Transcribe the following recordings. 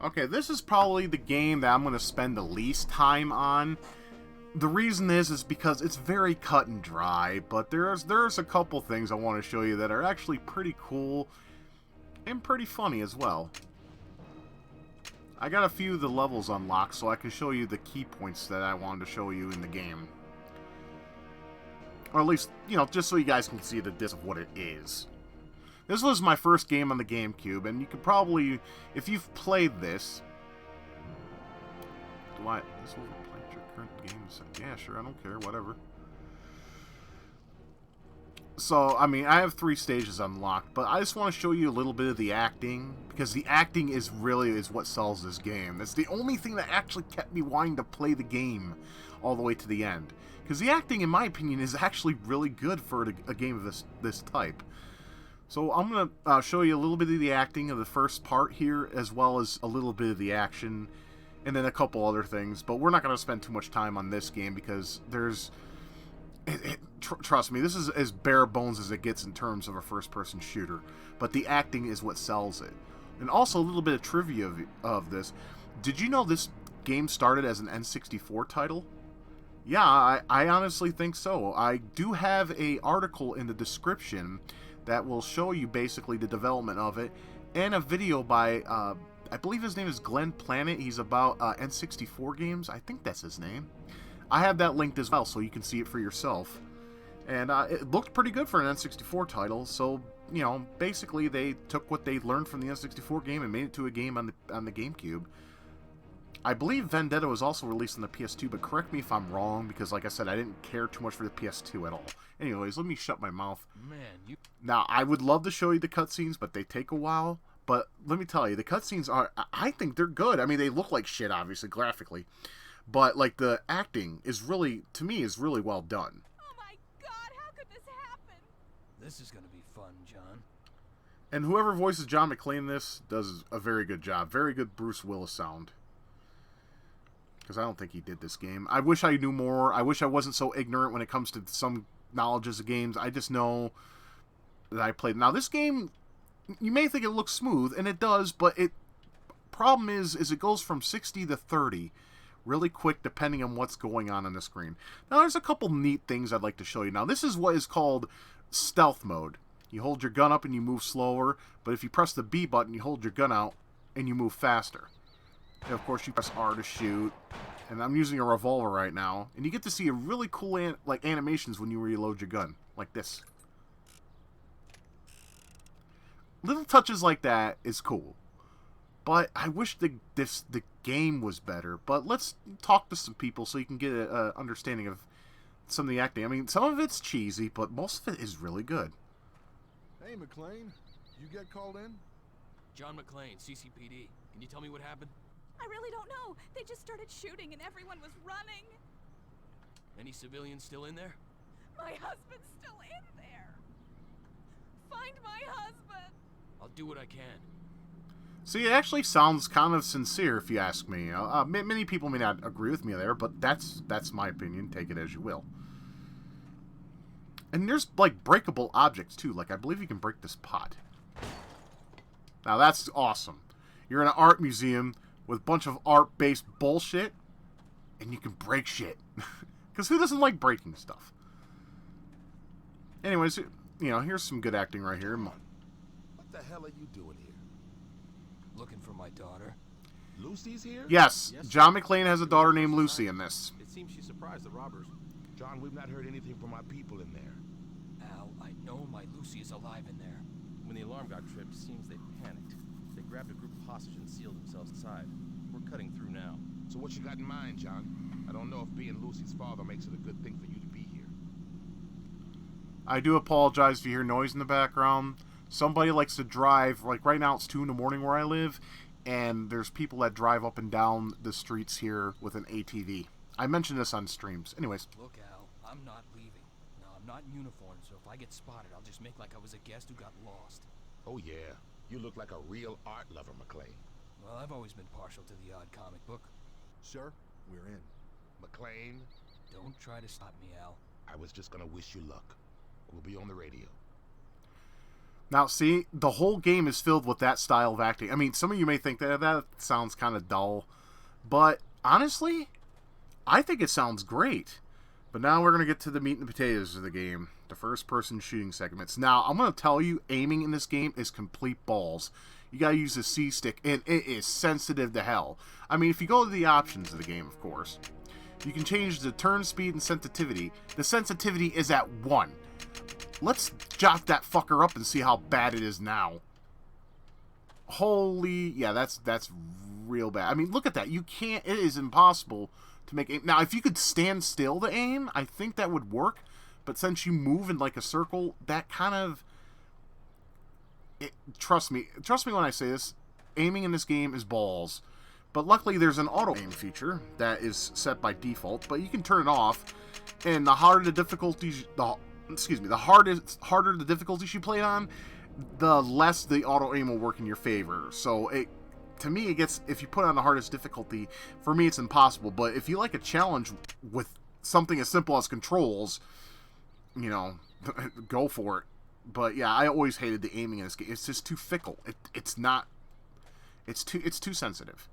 Okay, this is probably the game that I'm going to spend the least time on. The reason is because it's very cut and dry, but there's a couple things I want to show you that are actually pretty cool and pretty funny as well. I got a few of the levels unlocked so I can show you the key points that I wanted to show you in the game. Or at least, you know, just so you guys can see the gist of what it is. This was my first game on the Gamecube, and you could probably, if you've played this... This will replace your current game? Yeah, sure, I don't care, whatever. So, I mean, I have 3 stages unlocked, but I just want to show you a little bit of the acting, because the acting is what sells this game. That's the only thing that actually kept me wanting to play the game all the way to the end. Because the acting, in my opinion, is actually really good for a game of this type. So I'm going to show you a little bit of the acting of the first part here, as well as a little bit of the action, and then a couple other things. But we're not going to spend too much time on this game, because there's... trust me, this is as bare bones as it gets in terms of a first-person shooter. But the acting is what sells it. And also a little bit of trivia of this. Did you know this game started as an N64 title? Yeah, I honestly think so. I do have an article in the description that will show you basically the development of it, and a video by, I believe his name is Glenn Planet. He's about N64 games. I think that's his name. I have that linked as well, so you can see it for yourself. And it looked pretty good for an N64 title, so, you know, basically they took what they learned from the N64 game and made it to a game on the GameCube. I believe Vendetta was also released on the PS2, but correct me if I'm wrong, because like I said, I didn't care too much for the PS2 at all. Anyways, let me shut my mouth. Man, Now, I would love to show you the cutscenes, but they take a while. But let me tell you, the cutscenes are, I think they're good. I mean, they look like shit, obviously, graphically. But, like, the acting is really, to me, is really well done. Oh my god, how could this happen? this is gonna be fun, John. And whoever voices John McClane in this does a very good job. Very good Bruce Willis sound. Because I don't think he did this game. I wish I knew more. I wish I wasn't so ignorant when it comes to some knowledges of games. I just know that I played. Now, this game, you may think it looks smooth, and it does, but problem is it goes from 60 to 30 really quick depending on what's going on the screen. Now, there's a couple neat things I'd like to show you. Now, this is what is called stealth mode. You hold your gun up and you move slower, but if you press the B button, you hold your gun out and you move faster. And of course, you press R to shoot. And I'm using a revolver right now. And you get to see a really cool animations when you reload your gun. Like this. Little touches like that is cool. But I wish the game was better. But let's talk to some people so you can get an understanding of some of the acting. I mean, some of it's cheesy, but most of it is really good. Hey, McClane. You get called in? John McClane, CCPD. Can you tell me what happened? I really don't know. They just started shooting and everyone was running. Any civilians still in there? My husband's still in there. Find my husband. I'll do what I can. See, it actually sounds kind of sincere, if you ask me. Many people may not agree with me there, but that's my opinion. Take it as you will. And there's, like, breakable objects, too. Like, I believe you can break this pot. Now, that's awesome. You're in an art museum with a bunch of art-based bullshit, and you can break shit. Because who doesn't like breaking stuff? Anyways, you know, here's some good acting right here. What the hell are you doing here? Looking for my daughter. Lucy's here? Yes, John McClane has a daughter named Lucy in this. It seems she surprised the robbers. John, we've not heard anything from our people in there. Al, I know my Lucy is alive in there. When the alarm got tripped, it seems they panicked. They grabbed a group of hostages and sealed themselves inside. We're cutting through now. So what you got in mind, John? I don't know if being Lucy's father makes it a good thing for you to be here. I do apologize if you hear noise in the background. Somebody likes to drive, like right now it's 2 in the morning where I live, and there's people that drive up and down the streets here with an ATV. I mentioned this on streams. Anyways. Look, Al, I'm not leaving. No, I'm not in uniform, so if I get spotted, I'll just make like I was a guest who got lost. Oh, yeah. You look like a real art lover, McClane. Well, I've always been partial to the odd comic book. Sir, we're in. McClane, Don't try to stop me, Al. I was just gonna wish you luck. We'll be on the radio. Now, see, the whole game is filled with that style of acting. I mean, some of you may think that sounds kind of dull, but honestly, I think it sounds great. But now we're going to get to the meat and potatoes of the game, the first-person shooting segments. Now, I'm going to tell you, aiming in this game is complete balls. You got to use the C-stick, and it is sensitive to hell. I mean, if you go to the options of the game, of course, you can change the turn speed and sensitivity. The sensitivity is at 1. Let's jot that fucker up and see how bad it is now. Holy... Yeah, that's real bad. I mean, look at that. You can't... It is impossible to make aim. Now, if you could stand still to aim, I think that would work. But since you move in like a circle, that kind of... Trust me when I say this, aiming in this game is balls. But luckily there's an auto aim feature that is set by default, but you can turn it off. And the harder the difficulties, the harder the difficulties you play it on, the less the auto aim will work in your favor. So to me, it gets, if you put on the hardest difficulty, for me it's impossible. But if you like a challenge with something as simple as controls, you know, go for it. But yeah, I always hated the aiming in this game. It's just too fickle. It's too sensitive.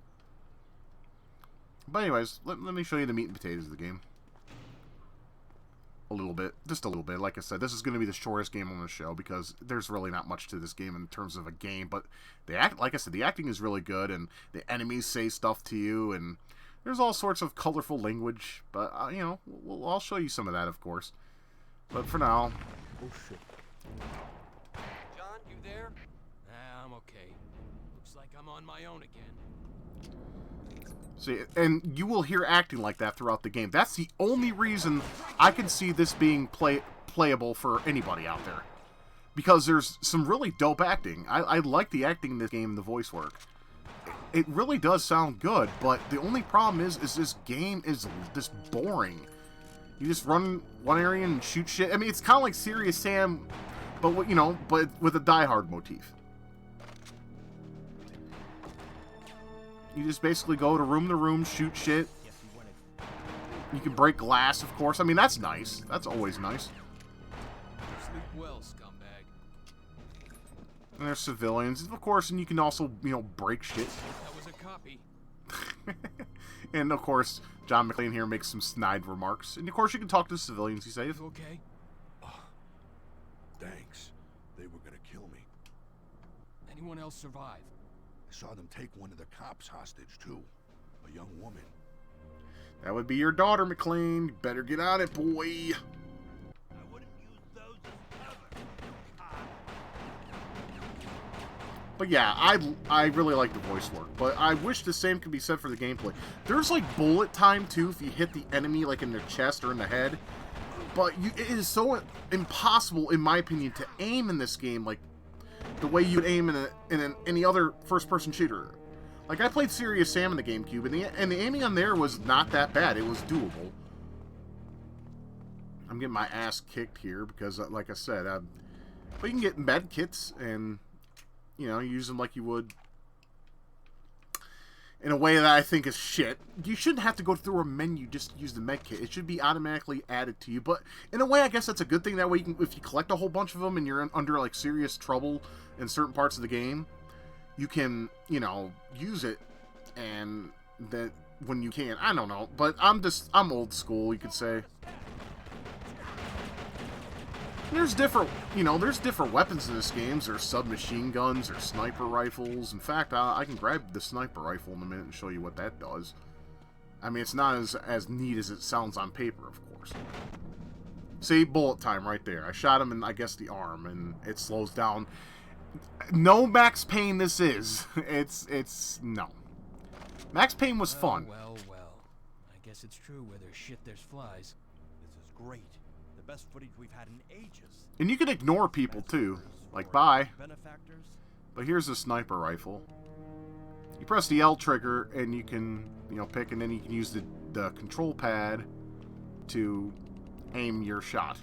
But anyways, let me show you the meat and potatoes of the game. A little bit. Just a little bit. Like I said, this is going to be the shortest game on the show because there's really not much to this game in terms of a game. But like I said, the acting is really good, and the enemies say stuff to you, and there's all sorts of colorful language. But, you know, I'll show you some of that, of course. But for now... Oh, shit. John, you there? Nah, I'm okay. Looks like I'm on my own again. See, and you will hear acting like that throughout the game. That's the only reason I can see this being playable for anybody out there. Because there's some really dope acting. I like the acting in this game and the voice work. It really does sound good, but the only problem is this game is just boring. You just run one area and shoot shit. I mean, it's kind of like Serious Sam, but but with a Die Hard motif. You just basically go to room, shoot shit. You can break glass, of course. I mean, that's nice. That's always nice. Sleep well, scumbag. And there's civilians, of course, and you can also, break shit. That was a copy. And, of course, John McClane here makes some snide remarks. And, of course, you can talk to the civilians, he says. You okay? Thanks. They were gonna kill me. Anyone else survive? I saw them take one of the cops hostage, too. A young woman. That would be your daughter, McClane. You better get on it, boy. I wouldn't use those as cover. But yeah, I really like the voice work. But I wish the same could be said for the gameplay. There's like bullet time too if you hit the enemy like in their chest or in the head. But it is so impossible, in my opinion, to aim in this game like the way you would aim in any other first-person shooter. Like, I played Serious Sam in the Gamecube, and the aiming on there was not that bad. It was doable. I'm getting my ass kicked here because, like I said, but you can get med kits and, use them like you would in a way that I think is shit. You shouldn't have to go through a menu just to use the med kit. It should be automatically added to you. But in a way, I guess that's a good thing. That way, if you collect a whole bunch of them and you're under like serious trouble in certain parts of the game, you can, use it. And that when you can, I don't know. But I'm old school, you could say. There's different weapons in this game. There's submachine guns or sniper rifles. In fact, I can grab the sniper rifle in a minute and show you what that does. I mean, it's not as neat as it sounds on paper, of course. See, bullet time right there. I shot him in, I guess, the arm, and it slows down. No Max Payne this is. No. Max Payne was fun. Well. I guess it's true where there's shit, there's flies. This is great. The best footage we've had in ages. And you can ignore people too, like bye. Benefactors. But here's a sniper rifle. You press the L trigger and you can, pick, and then you can use the control pad to aim your shot.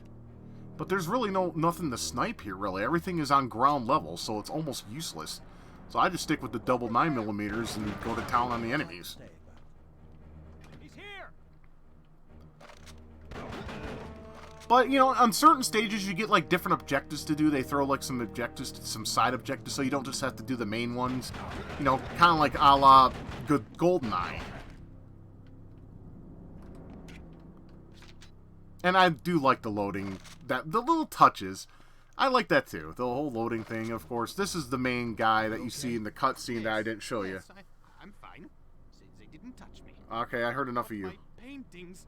But there's really nothing to snipe here, really. Everything is on ground level, so it's almost useless. So I just stick with the double 9mm and go to town on the enemies. He's here. But, you know, on certain stages, you get, like, different objectives to do. They throw, like, some objectives, some side objectives, so you don't just have to do the main ones. You know, kind of like a la good GoldenEye. And I do like the loading, the little touches. I like that, too. The whole loading thing, of course. This is the main guy that you see in the cutscene that I didn't show you. Yes, I'm fine. They didn't touch me. Okay, I heard enough of you. My paintings,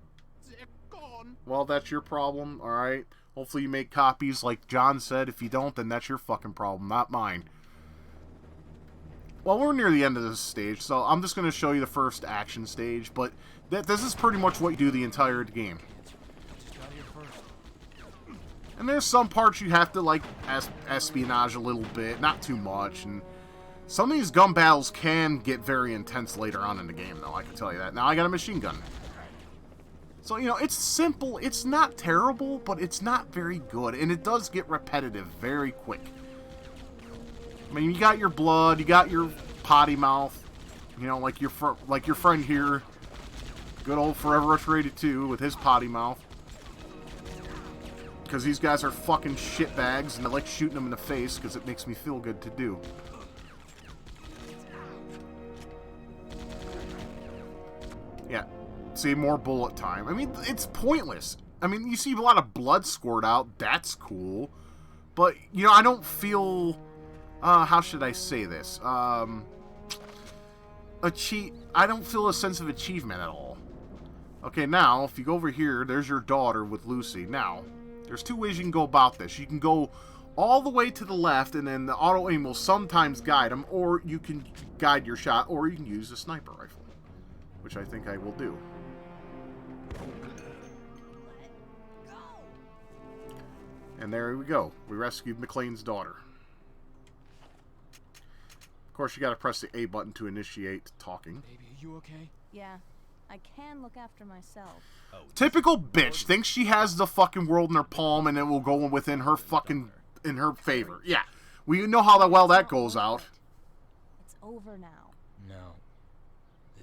they're gone. Well, that's your problem, alright? Hopefully you make copies like John said. If you don't, then that's your fucking problem, not mine. Well, we're near the end of this stage, so I'm just going to show you the first action stage, but this is pretty much what you do the entire game. And there's some parts you have to, like, espionage a little bit, not too much, and some of these gun battles can get very intense later on in the game, though, I can tell you that. Now I got a machine gun. So, you know, it's simple. It's not terrible, but it's not very good. And it does get repetitive very quick. I mean, you got your blood, you got your potty mouth. You know, like your friend here. Good old Forever Rush Rated 2 with his potty mouth. Because these guys are fucking shitbags, and I like shooting them in the face because it makes me feel good to do. Yeah. See, more bullet time. I mean, it's pointless. I mean, you see a lot of blood squirt out. That's cool. But, you know, I don't feel... how should I say this? I don't feel a sense of achievement at all. Okay, now, if you go over here, there's your daughter with Lucy. Now, there's two ways you can go about this. You can go all the way to the left, and then the auto-aim will sometimes guide them, or you can guide your shot, or you can use a sniper rifle, which I think I will do. And there we go. We rescued McLean's daughter. Of course, you gotta press the A button to initiate talking. Baby, are you okay? Yeah, I can look after myself. Typical bitch thinks she has the fucking world in her palm and it will go within her fucking, in her favor. Yeah, we know how well that goes out. It's over now. No.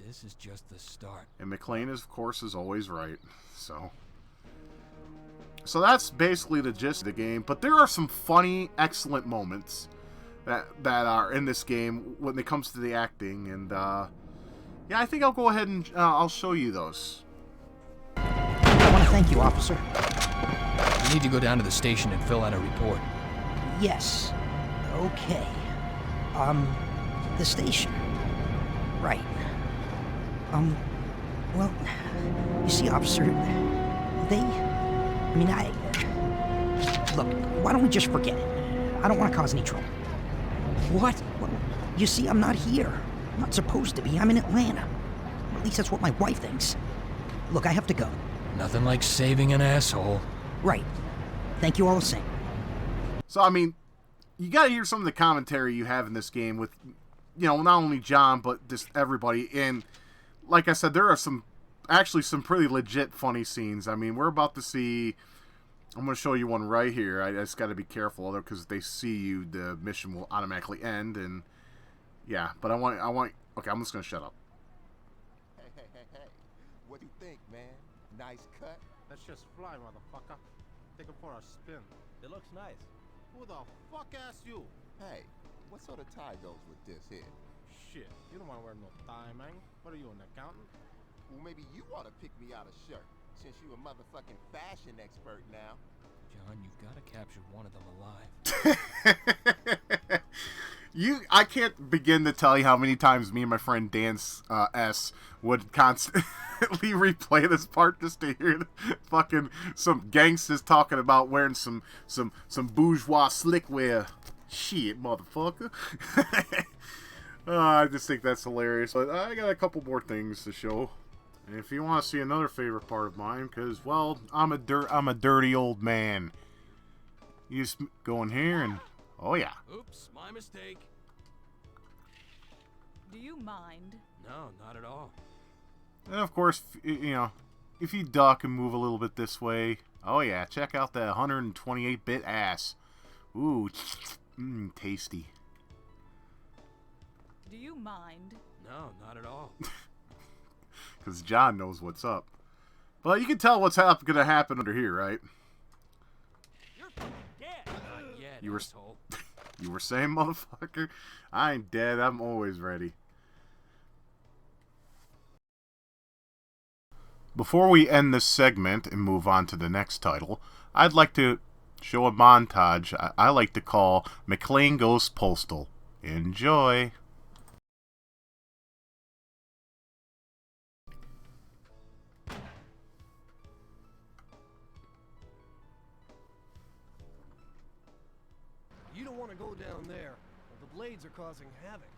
This is just the start. And McLean, of course, is always right. So that's basically the gist of the game. But there are some funny, excellent moments that are in this game when it comes to the acting. And, yeah, I think I'll go ahead and I'll show you those. I want to thank you, officer. You need to go down to the station and fill out a report. Yes. Okay. The station. Right. Well, you see, officer, look, why don't we just forget it? I don't want to cause any trouble. What? Well, you see, I'm not here. I'm not supposed to be. I'm in Atlanta. Or at least that's what my wife thinks. Look, I have to go. Nothing like saving an asshole. Right. Thank you all the same. So, I mean, you gotta hear some of the commentary you have in this game with, you know, not only John, but just everybody. And, like I said, there are actually some pretty legit funny scenes. I mean, we're about to see... I'm going to show you one right here. I just got to be careful, though, because if they see you, the mission will automatically end, and... Yeah, but I want... Okay, I'm just going to shut up. Hey. What do you think, man? Nice cut? Let's just fly, motherfucker. Take it for a spin. It looks nice. Who the fuck asked you? Hey, what sort of tie goes with this here? Shit, you don't want to wear no tie, man. What are you, an accountant? Well, maybe you ought to pick me out a shirt, since you a motherfucking fashion expert now. John, you've got to capture one of them alive. I can't begin to tell you how many times me and my friend Dan S would constantly replay this part just to hear fucking some gangsters talking about wearing some bourgeois slickwear. Shit, motherfucker. I just think that's hilarious. But I got a couple more things to show. And if you want to see another favorite part of mine, because, well, I'm a dirty old man. You just go in here and... Oh, yeah. Oops, my mistake. Do you mind? No, not at all. And, of course, you know, if you duck and move a little bit this way... Oh, yeah, check out that 128-bit ass. Ooh, tasty. Do you mind? No, not at all. Because John knows what's up. But you can tell what's going to happen under here, right? You were, asshole. you were saying, motherfucker? I ain't dead. I'm always ready. Before we end this segment and move on to the next title, I'd like to show a montage I like to call McLean Goes Postal. Enjoy! You don't want to go down there. The blades are causing havoc.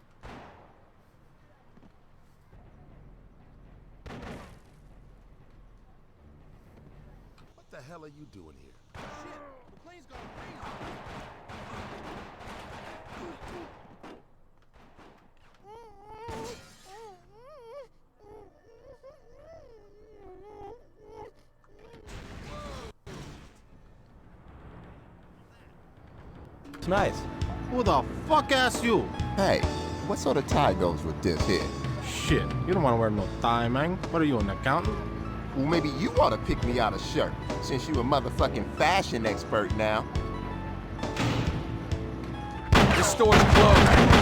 What the hell are you doing here? Shit! McLean's got a razor! It's nice. Who the fuck asked you? Hey, what sort of tie goes with this here? Shit, you don't want to wear no tie, man. What are you, an accountant? Well, maybe you ought to pick me out a shirt, since you a motherfucking fashion expert now. This store's closed.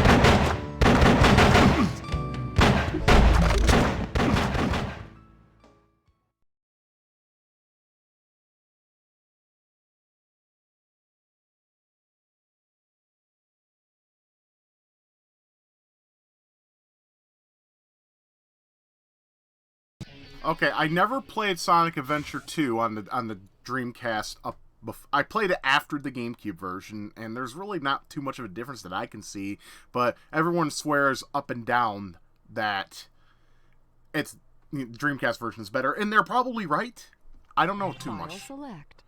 Okay, I never played Sonic Adventure 2 on the Dreamcast. I played it after the GameCube version, and there's really not too much of a difference that I can see. But everyone swears up and down that the Dreamcast version is better, and they're probably right. I don't know too much. Select.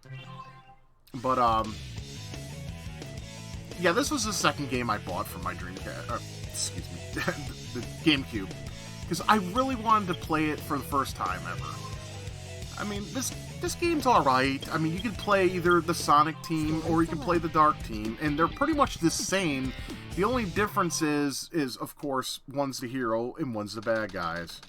But yeah, this was the second game I bought for my Dreamcast. Excuse me, the GameCube. Because I really wanted to play it for the first time ever. I mean, this game's alright. I mean, you can play either the Sonic team or you can play the Dark team, and they're pretty much the same. The only difference is of course, one's the hero and one's the bad guys.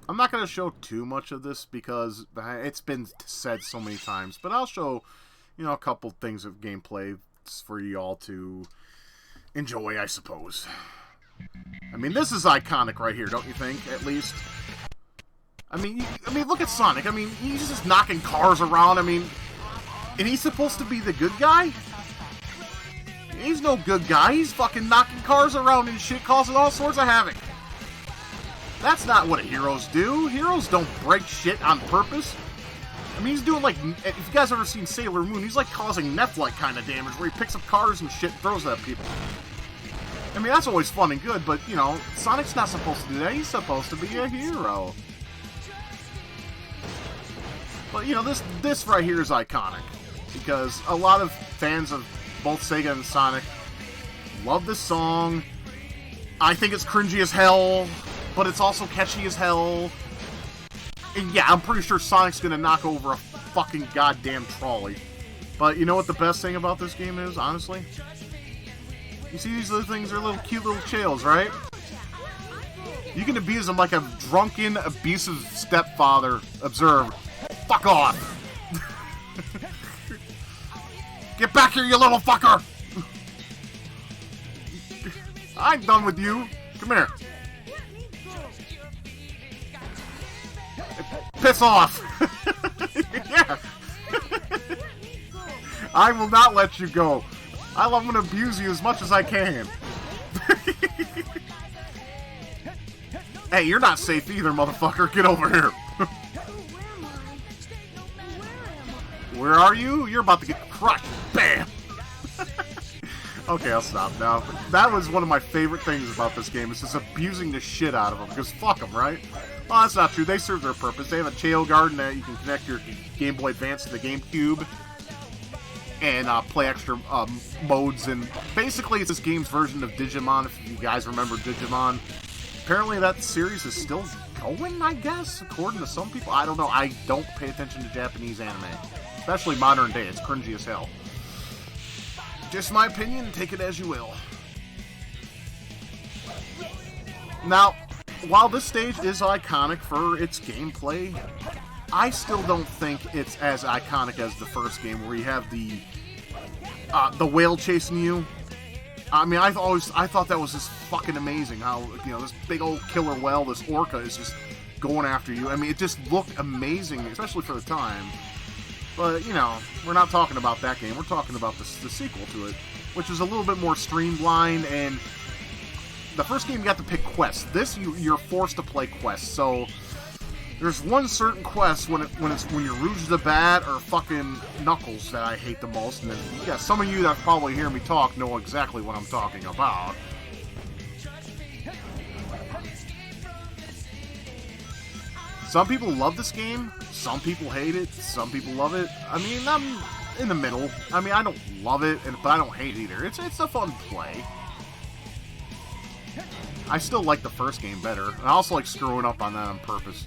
I'm not going to show too much of this because it's been said so many times, but I'll show, a couple things of gameplay for y'all to enjoy, I suppose. I mean, this is iconic right here, don't you think? At least. I mean, look at Sonic. I mean, he's just knocking cars around. I mean, and he's supposed to be the good guy? He's no good guy. He's fucking knocking cars around and shit, causing all sorts of havoc. That's not what heroes do. Heroes don't break shit on purpose. I mean, he's doing like, if you guys ever seen Sailor Moon, he's like causing Neph-like kind of damage where he picks up cars and shit and throws it at people. I mean, that's always fun and good, but, Sonic's not supposed to do that. He's supposed to be a hero. But, this right here is iconic. Because a lot of fans of both Sega and Sonic love this song. I think it's cringy as hell, but it's also catchy as hell. And yeah, I'm pretty sure Sonic's gonna knock over a fucking goddamn trolley. But you know what the best thing about this game is, honestly? You see these little things are little cute little chales, right? You can abuse them like a drunken, abusive stepfather. Observe. Fuck off! Get back here, you little fucker! I'm done with you. Come here. Piss off! Yeah! I will not let you go. I'm gonna abuse you as much as I can. Hey, you're not safe either, motherfucker. Get over here. Where are you? You're about to get crushed. Bam! Okay, I'll stop now. That was one of my favorite things about this game, is just abusing the shit out of them, because fuck them, right? Well, that's not true. They serve their purpose. They have a Chael Garden that you can connect your Game Boy Advance to the GameCube and play extra modes, and basically it's this game's version of Digimon, if you guys remember Digimon. Apparently that series is still going, I guess, according to some people. I don't know. I don't pay attention to Japanese anime, especially modern day. It's cringy as hell. Just my opinion, take it as you will. Now, while this stage is iconic for its gameplay, I still don't think it's as iconic as the first game, where you have the whale chasing you. I mean, I thought that was just fucking amazing. How, you know, this big old killer whale, this orca, is just going after you. I mean, it just looked amazing, especially for the time. But, you know, we're not talking about that game. We're talking about the sequel to it, which is a little bit more streamlined. And the first game, you got to pick quests. This, you're forced to play quests. So there's one certain quest when you're Rouge the Bat or fucking Knuckles that I hate the most. And then, yeah, some of you that probably hear me talk know exactly what I'm talking about. Some people love this game, some people hate it, some people love it. I mean, I'm in the middle. I mean, I don't love it, but I don't hate it either. It's a fun play. I still like the first game better, and I also like screwing up on that on purpose.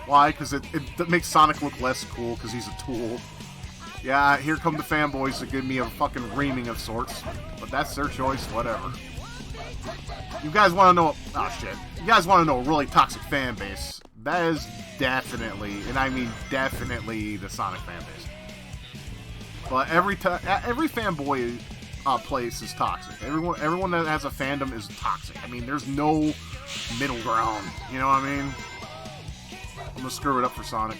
Why? Because it makes Sonic look less cool, because he's a tool. Yeah, here come the fanboys to give me a fucking reaming of sorts, but that's their choice, whatever. You guys want to know... Oh, shit. You guys want to know a really toxic fan base. That is definitely, and I mean definitely, the Sonic fan base. But every fanboy place is toxic. Everyone that has a fandom is toxic. I mean, there's no middle ground. You know what I mean? I'm gonna screw it up for Sonic.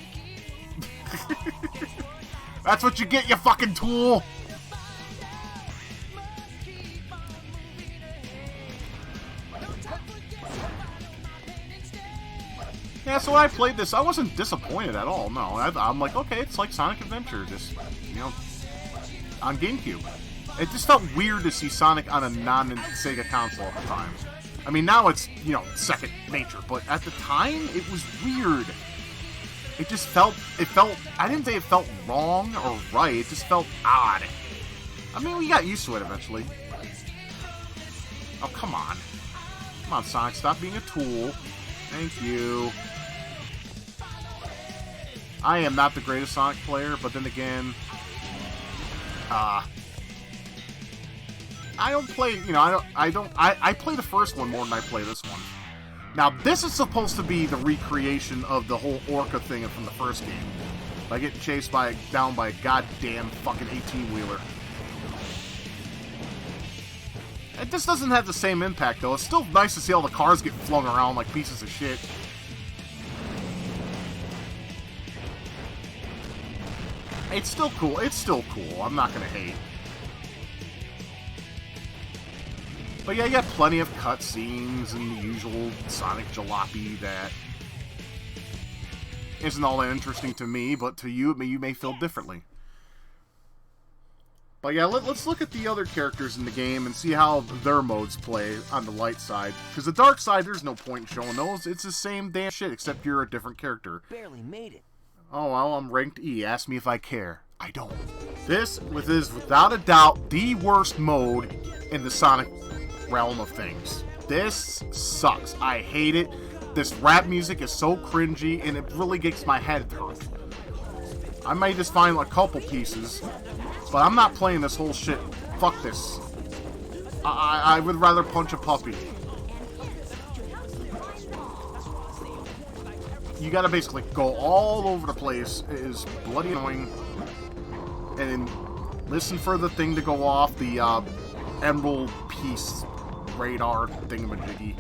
That's what you get, you fucking tool! Yeah, so when I played this, I wasn't disappointed at all, no. I'm like, okay, it's like Sonic Adventure, just, you know, on Gamecube. It just felt weird to see Sonic on a non-Sega console at the time. I mean, now it's, you know, second nature, but at the time, it was weird. It just felt, I didn't say it felt wrong or right, it just felt odd. I mean, we got used to it eventually. Oh, come on. Come on, Sonic, stop being a tool. Thank you. I am not the greatest Sonic player, but then again, I don't play, you know, I play the first one more than I play this one. Now, this is supposed to be the recreation of the whole Orca thing from the first game. By getting chased down by a goddamn fucking 18-wheeler. It just doesn't have the same impact, though. It's still nice to see all the cars get flung around like pieces of shit. It's still cool. It's still cool. I'm not gonna hate. But yeah, you got plenty of cutscenes and the usual Sonic jalopy that isn't all that interesting to me, but to you, you may feel differently. But yeah, let's look at the other characters in the game and see how their modes play on the light side. Because the dark side, there's no point in showing those. It's the same damn shit, except you're a different character. Barely made it. Oh, well, I'm ranked E. Ask me if I care. I don't. This is without a doubt the worst mode in the Sonic realm of things. This sucks. I hate it. This rap music is so cringy, and it really gets my head hurt. I may just find a couple pieces, but I'm not playing this whole shit. Fuck this. I would rather punch a puppy. You gotta basically go all over the place. It is bloody annoying. And listen for the thing to go off, the emerald piece radar thingamajiggy.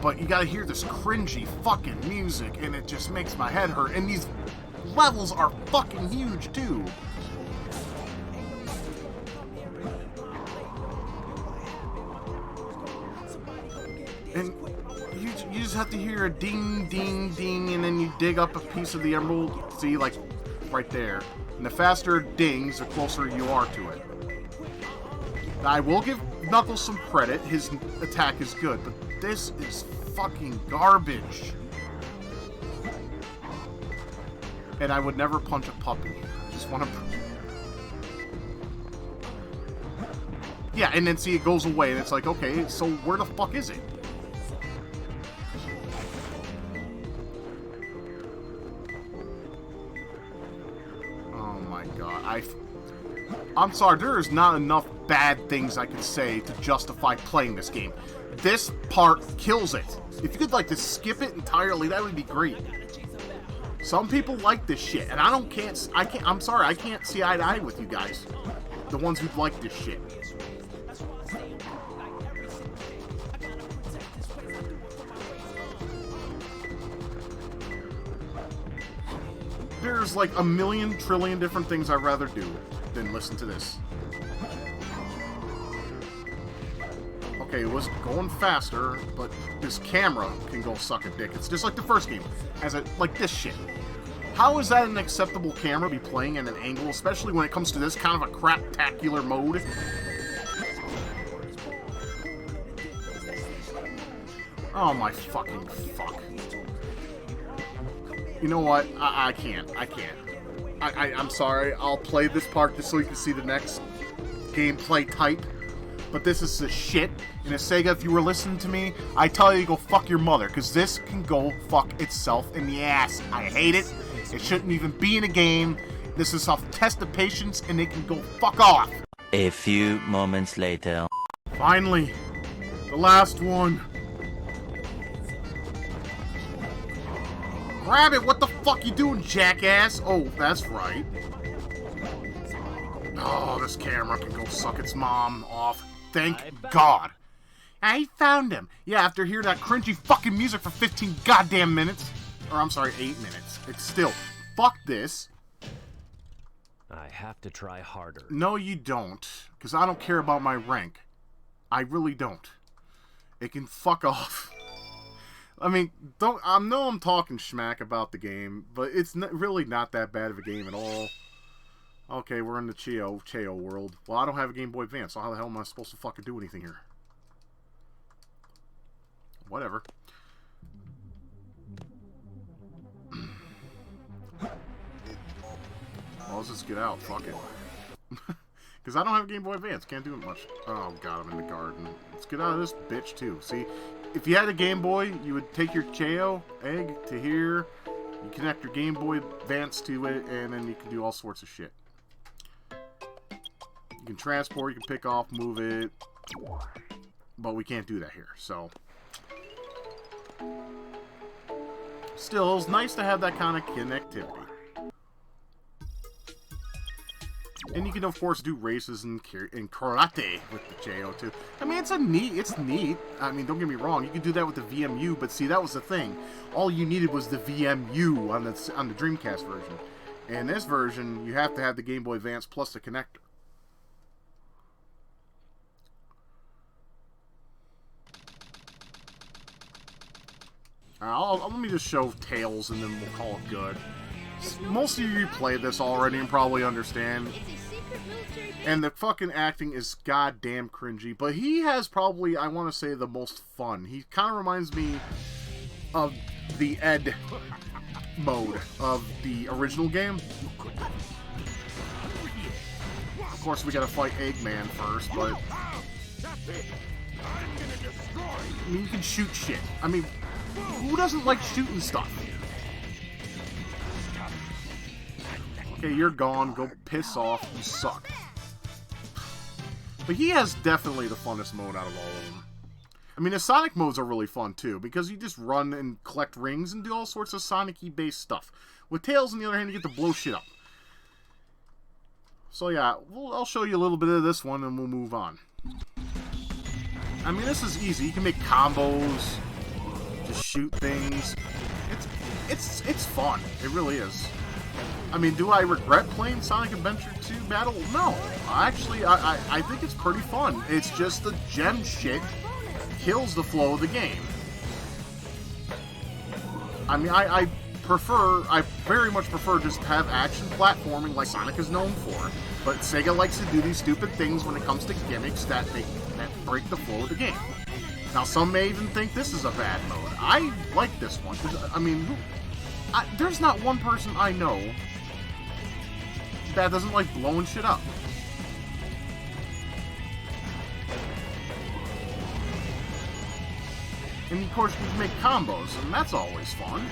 But you gotta hear this cringy fucking music, and it just makes my head hurt. And these levels are fucking huge, too. And you just have to hear a ding, ding, ding, and then you dig up a piece of the emerald. See, like, right there. And the faster it dings, the closer you are to it. Now, I will give Knuckles some credit. His attack is good, but this is fucking garbage. And I would never punch a puppy. I just want to... Yeah, and then see, it goes away, and it's like, okay, so where the fuck is it? Oh my god, I'm sorry, there is not enough bad things I could say to justify playing this game. This part kills it. If you could, like, just skip it entirely, that would be great. Some people like this shit, and I'm sorry, I can't see eye to eye with you guys. The ones who like this shit. There's like a million trillion different things I'd rather do than listen to this. Okay, it was going faster, but this camera can go suck a dick. It's just like the first game. Like this shit. How is that an acceptable camera to be playing at an angle, especially when it comes to this kind of a craptacular mode? Oh my fucking fuck. You know what? I can't. I'm sorry. I'll play this part just so you can see the next gameplay type. But this is the shit. And Sega, if you were listening to me, I tell you to go fuck your mother. Because this can go fuck itself in the ass. I hate it. It shouldn't even be in a game. This is a test of patience and it can go fuck off. A few moments later. Finally. The last one. Grab it! What the fuck you doing, jackass? Oh, that's right. Oh, this camera can go suck its mom off. Thank God. I found him. Yeah, after hearing that cringy fucking music for 15 goddamn minutes. Or, I'm sorry, 8 minutes. It's still, fuck this. I have to try harder. No, you don't. Because I don't care about my rank. I really don't. It can fuck off. I mean, I know I'm talking schmack about the game, but it's really not that bad of a game at all. Okay, we're in the Cheo world. Well, I don't have a Game Boy Advance, so how the hell am I supposed to fucking do anything here? Whatever. Well, let's just get out. Fuck it. Because I don't have a Game Boy Advance. Can't do it much. Oh, God, I'm in the garden. Let's get out of this bitch, too. See, if you had a Game Boy, you would take your Cheo egg to here. You connect your Game Boy Advance to it, and then you can do all sorts of shit. You can transport, you can pick off, move it. But we can't do that here, so... Still, it's nice to have that kind of connectivity. And you can, of course, do races and karate with the Cheo, too. I mean, it's neat. I mean, don't get me wrong. You can do that with the VMU, but see, that was the thing. All you needed was the VMU on the Dreamcast version. In this version, you have to have the Game Boy Advance plus the connector. Let me just show Tails, and then we'll call it good. Most of you played this already and probably understand. And the fucking acting is goddamn cringy. But he has probably, I want to say, the most fun. He kind of reminds me of the Ed mode of the original game. Of course, we gotta fight Eggman first, but... I mean, you can shoot shit. I mean, who doesn't like shooting stuff? Okay, you're gone. Go piss off. You suck. But he has definitely the funnest mode out of all of them. I mean, the Sonic modes are really fun, too, because you just run and collect rings and do all sorts of Sonic-y based stuff. With Tails, on the other hand, you get to blow shit up. So, yeah, I'll show you a little bit of this one, and we'll move on. I mean, this is easy. You can make combos, just shoot things. It's fun. It really is. I mean, do I regret playing Sonic Adventure 2 Battle? No. Actually, I think it's pretty fun. It's just the gem shit kills the flow of the game. I mean, I very much prefer just to have action platforming like Sonic is known for. But Sega likes to do these stupid things when it comes to gimmicks that break the flow of the game. Now, some may even think this is a bad mode. I like this one. I mean, there's not one person I know that doesn't like blowing shit up. And of course, you can make combos, and that's always fun.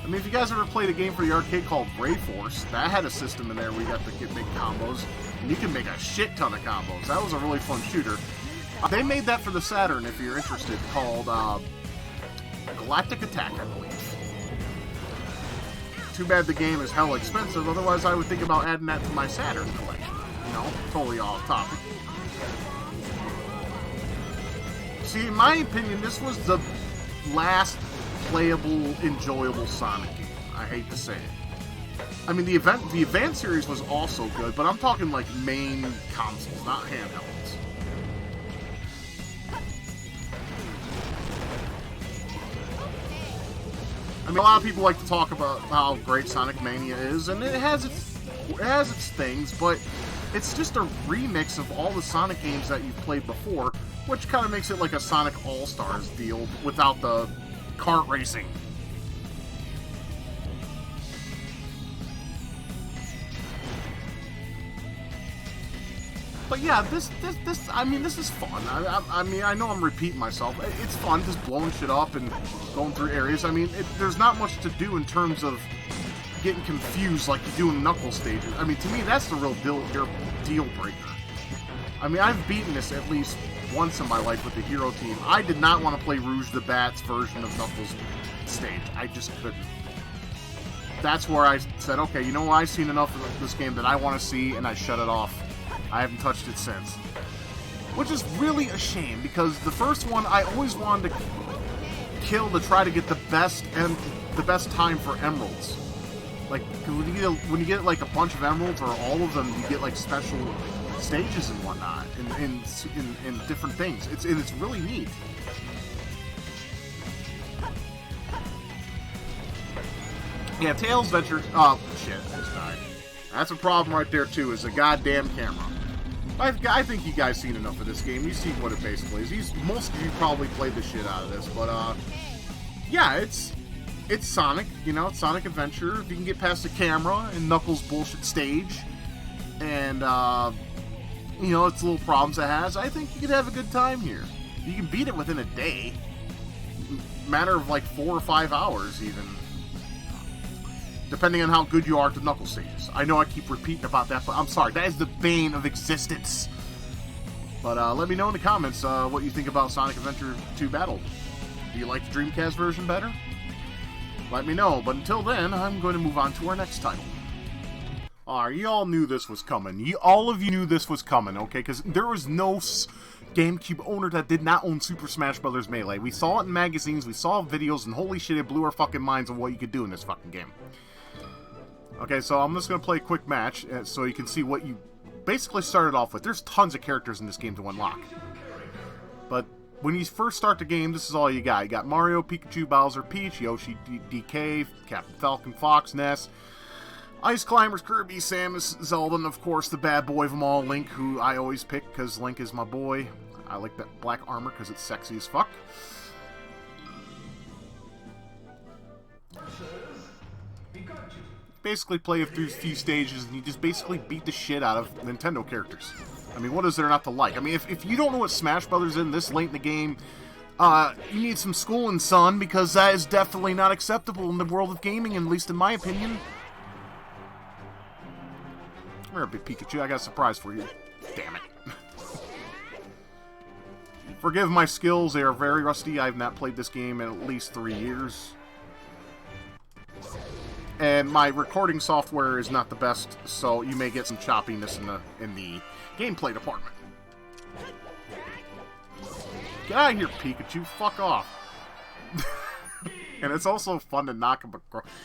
I mean, if you guys ever played a game for the arcade called Ray Force, that had a system in there where you got to make combos. and you can make a shit ton of combos. That was a really fun shooter. They made that for the Saturn, if you're interested, called Galactic Attack, I believe. Too bad the game is hella expensive, otherwise I would think about adding that to my Saturn collection. You know, totally off topic. See, in my opinion, this was the last playable, enjoyable Sonic game. I hate to say it. I mean, the Advance series was also good, but I'm talking like main consoles, not handhelds. I mean, a lot of people like to talk about how great Sonic Mania is, and it has its things, but it's just a remix of all the Sonic games that you've played before, which kind of makes it like a Sonic All-Stars deal without the kart racing. But yeah, this is fun. I mean, I know I'm repeating myself. It's fun just blowing shit up and going through areas. I mean, there's not much to do in terms of getting confused like you do in Knuckles stages. I mean, to me, that's the real deal breaker. I mean, I've beaten this at least once in my life with the Hero Team. I did not want to play Rouge the Bat's version of Knuckles stage. I just couldn't. That's where I said, okay, you know what? I've seen enough of this game that I want to see, and I shut it off. I haven't touched it since. Which is really a shame, because the first one I always wanted to kill to try to get the best time for emeralds. Like, when you get like a bunch of emeralds, or all of them, you get like special stages and whatnot, in different things. It's really neat. Yeah, Tails Venture... Oh, shit, I just died. That's a problem right there, too, is the goddamn camera. I think you guys seen enough of this game. You see what it basically is. Most of you probably played the shit out of this, but, yeah, it's Sonic, you know, it's Sonic Adventure. If you can get past the camera and Knuckles' bullshit stage, and, you know, its little problems it has, I think you could have a good time here. You can beat it within a day. Matter of, like, 4 or 5 hours, even. Depending on how good you are at the Knuckles stages. I know I keep repeating about that, but I'm sorry. That is the bane of existence. But let me know in the comments what you think about Sonic Adventure 2 Battle. Do you like the Dreamcast version better? Let me know. But until then, I'm going to move on to our next title. Alright, you all knew this was coming. All of you knew this was coming, okay? Because there was no GameCube owner that did not own Super Smash Bros. Melee. We saw it in magazines, we saw videos, and holy shit, it blew our fucking minds on what you could do in this fucking game. Okay, so I'm just going to play a quick match so you can see what you basically started off with. There's tons of characters in this game to unlock. But when you first start the game, this is all you got. You got Mario, Pikachu, Bowser, Peach, Yoshi, DK, Captain Falcon, Fox, Ness, Ice Climbers, Kirby, Samus, Zelda, and of course the bad boy of them all, Link, who I always pick because Link is my boy. I like that black armor because it's sexy as fuck. Basically play through a few stages and you just basically beat the shit out of Nintendo characters. I mean, what is there not to like? I mean, if you don't know what Smash Brothers is in this late in the game, you need some schooling, son, because that is definitely not acceptable in the world of gaming, at least in my opinion. Come here, big Pikachu, I got a surprise for you. Damn it. Forgive my skills, they are very rusty. I have not played this game in at least 3 years. And my recording software is not the best, so you may get some choppiness in the gameplay department. Get out of here, Pikachu. Fuck off. And it's also fun to knock them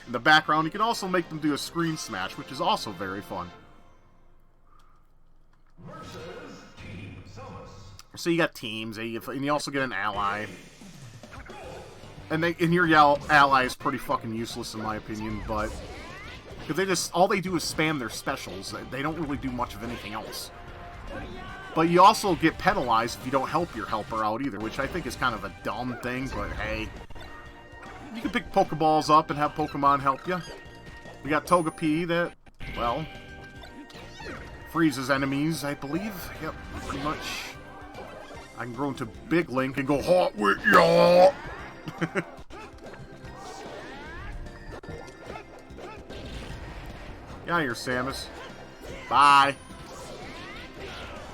in the background. You can also make them do a screen smash, which is also very fun. So you got teams, and you also get an ally. And your ally is pretty fucking useless in my opinion, but because all they do is spam their specials. They don't really do much of anything else. But you also get penalized if you don't help your helper out either, which I think is kind of a dumb thing, but hey. You can pick Pokeballs up and have Pokemon help you. We got Togepi that, well, freezes enemies, I believe. Yep, pretty much. I can grow into Big Link and go hot with y'all. Get out of here, Samus. Bye.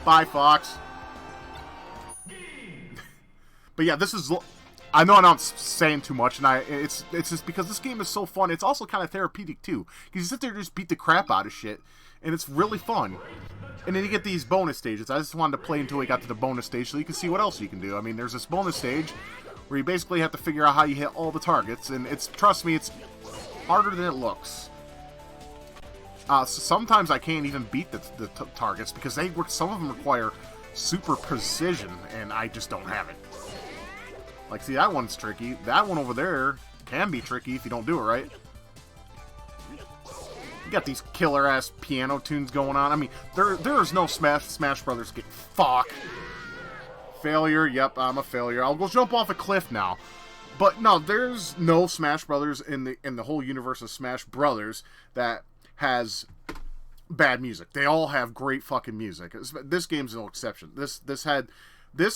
Bye, Fox. But yeah, this is... I know I'm not saying too much, and it's just because this game is so fun. It's also kind of therapeutic, too. Because you sit there and just beat the crap out of shit, and it's really fun. And then you get these bonus stages. I just wanted to play until we got to the bonus stage so you can see what else you can do. I mean, there's this bonus stage where you basically have to figure out how you hit all the targets, and trust me, it's harder than it looks. So sometimes I can't even beat the targets because some of them require super precision, and I just don't have it. Like, see, that one's tricky. That one over there can be tricky if you don't do it right. You got these killer-ass piano tunes going on. I mean, there is no Smash Brothers game. Fuck. Failure. Yep, I'm a failure. I'll go jump off a cliff now. But no, there's no Smash Brothers in the whole universe of Smash Brothers that has bad music. They all have great fucking music. This game's no exception. This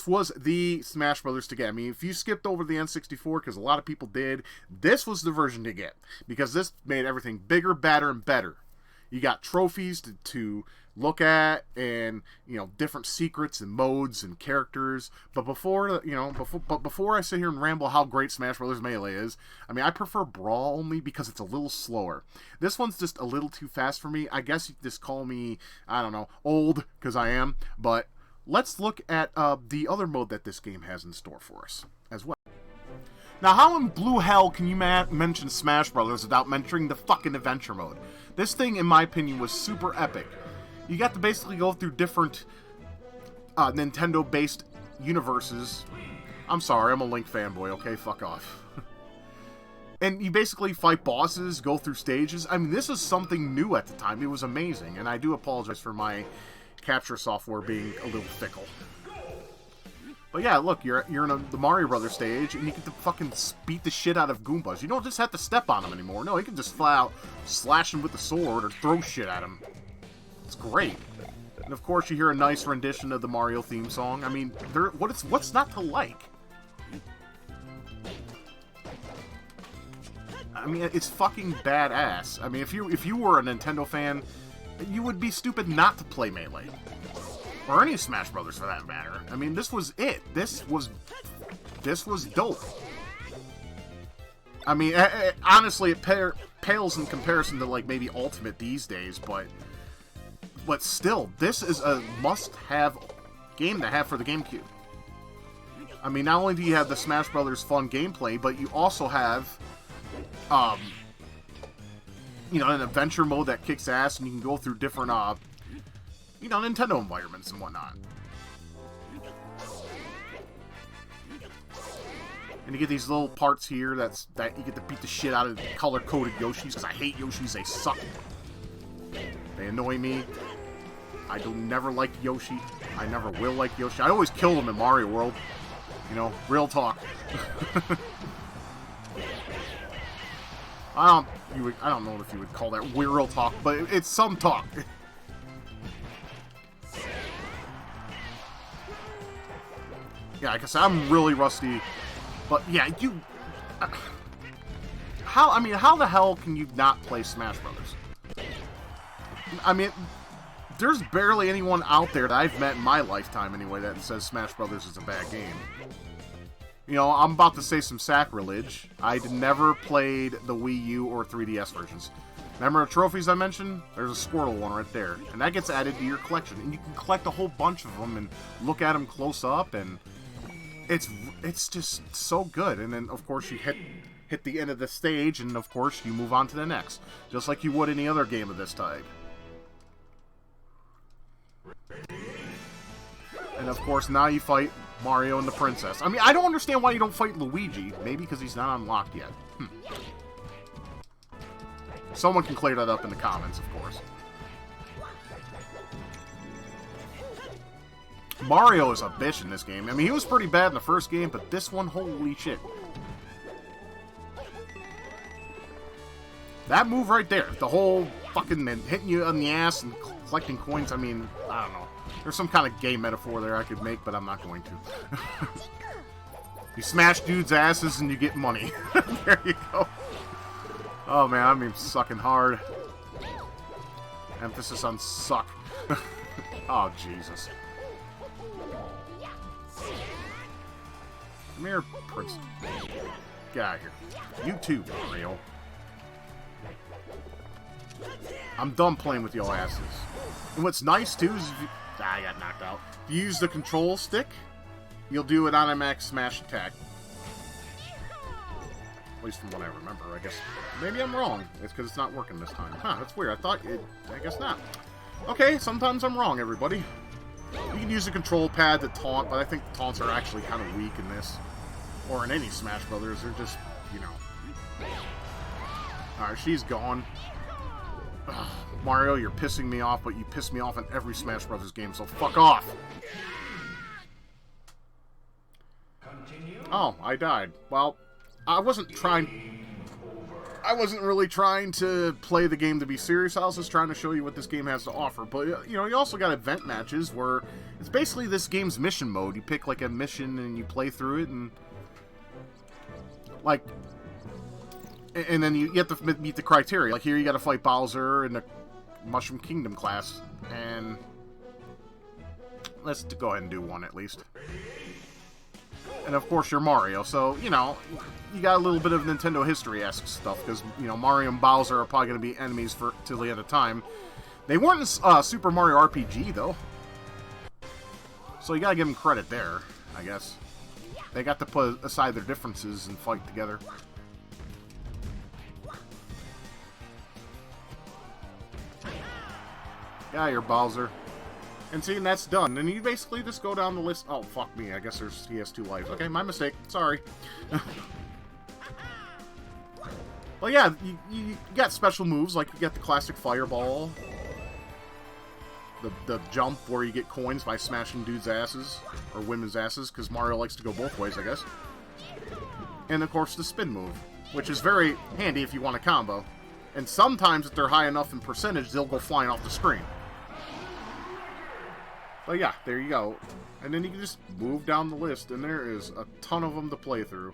was the Smash Brothers to get. I mean, if you skipped over the N64, because a lot of people did, this was the version to get. Because this made everything bigger, badder, and better. You got trophies to look at, and, you know, different secrets and modes and characters. But before I sit here and ramble how great Smash Brothers Melee is, I mean, I prefer Brawl only because it's a little slower. This one's just a little too fast for me. I guess you could just call me, I don't know, old, because I am, but... Let's look at the other mode that this game has in store for us as well. Now, how in blue hell can you mention Smash Brothers without mentioning the fucking adventure mode? This thing, in my opinion, was super epic. You got to basically go through different Nintendo-based universes. I'm sorry, I'm a Link fanboy, okay? Fuck off. And you basically fight bosses, go through stages. I mean, this is something new at the time. It was amazing, and I do apologize for my... capture software being a little fickle. But yeah, look, you're in the Mario Brothers stage, and you get to fucking beat the shit out of Goombas. You don't just have to step on them anymore. No, you can just flat out slash them with the sword or throw shit at them. It's great. And of course, you hear a nice rendition of the Mario theme song. I mean, what's not to like? I mean, it's fucking badass. I mean, if you were a Nintendo fan, you would be stupid not to play Melee. Or any Smash Brothers for that matter. I mean, this was it. This was dope. I mean, honestly, it pales in comparison to, like, maybe Ultimate these days, but still, this is a must-have game to have for the Gamecube. I mean, not only do you have the Smash Brothers fun gameplay, but you also have, you know, an adventure mode that kicks ass, and you can go through different, you know, Nintendo environments and whatnot. And you get these little parts here that you get to beat the shit out of color-coded Yoshis, because I hate Yoshis, they suck. They annoy me. I never liked Yoshi. I never will like Yoshi. I always kill them in Mario World. You know, real talk. I don't know if you would call that real talk, but it's some talk. Yeah, like I said, I'm really rusty, but yeah, how the hell can you not play Smash Brothers? I mean, there's barely anyone out there that I've met in my lifetime anyway that says Smash Brothers is a bad game. You know, I'm about to say some sacrilege. I never played the Wii U or 3DS versions. Remember the trophies I mentioned? There's a Squirtle one right there. And that gets added to your collection. And you can collect a whole bunch of them and look at them close up. And it's just so good. And then, of course, you hit the end of the stage. And, of course, you move on to the next. Just like you would any other game of this type. And, of course, now you fight Mario and the Princess. I mean, I don't understand why you don't fight Luigi. Maybe because he's not unlocked yet. Someone can clear that up in the comments, of course. Mario is a bitch in this game. I mean, he was pretty bad in the first game, but this one, holy shit. That move right there, the whole fucking hitting you on the ass and collecting coins, I mean, I don't know. There's some kind of gay metaphor there I could make, but I'm not going to. You smash dudes' asses and you get money. There you go. Oh man, I mean sucking hard. Emphasis on suck. Oh Jesus. Come here, Prince. Get out of here. You too, Mario. I'm done playing with your asses. And what's nice, too, is if you... I got knocked out. If you use the control stick, you'll do an automatic smash attack. At least from what I remember, I guess. Maybe I'm wrong. It's because it's not working this time. Huh, that's weird. I thought it... I guess not. Okay, sometimes I'm wrong, everybody. You can use the control pad to taunt, but I think taunts are actually kind of weak in this. Or in any Smash Brothers. They're just, you know... Alright, she's gone. Ugh, Mario, you're pissing me off, but you piss me off in every Smash Brothers game, so fuck off! Oh, I died. Well, I wasn't really trying to play the game to be serious. I was just trying to show you what this game has to offer. But, you know, you also got event matches where it's basically this game's mission mode. You pick, like, a mission and you play through it and... Like... And then you have to meet the criteria. Like, here you gotta fight Bowser in the Mushroom Kingdom class. And... Let's go ahead and do one, at least. And, of course, you're Mario. So, you know... You got a little bit of Nintendo history-esque stuff, because, you know, Mario and Bowser are probably going to be enemies for till the end of time. They weren't in Super Mario RPG, though. So you gotta give them credit there, I guess. They got to put aside their differences and fight together. Yeah, you're Bowser. And see, and that's done. And you basically just go down the list. Oh, fuck me. I guess he has 2 lives. Okay, my mistake. Sorry. Well, yeah, you got special moves, like you got the classic fireball, the jump where you get coins by smashing dudes' asses, or women's asses, because Mario likes to go both ways, I guess. And, of course, the spin move, which is very handy if you want a combo. And sometimes, if they're high enough in percentage, they'll go flying off the screen. But yeah, there you go. And then you can just move down the list, and there is a ton of them to play through.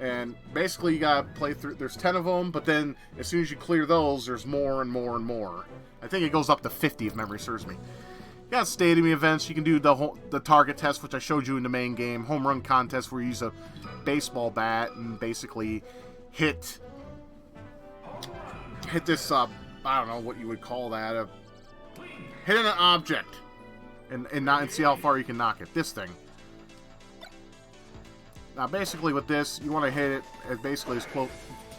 And basically, you gotta play through... There's 10 of them, but then as soon as you clear those, there's more and more and more. I think it goes up to 50 if memory serves me. You got stadium events. You can do the target test, which I showed you in the main game. Home run contest, where you use a baseball bat and basically hit this, I don't know what you would call that. Hit an object and see how far you can knock it. This thing. Now, basically with this, you want to hit it as basically as close...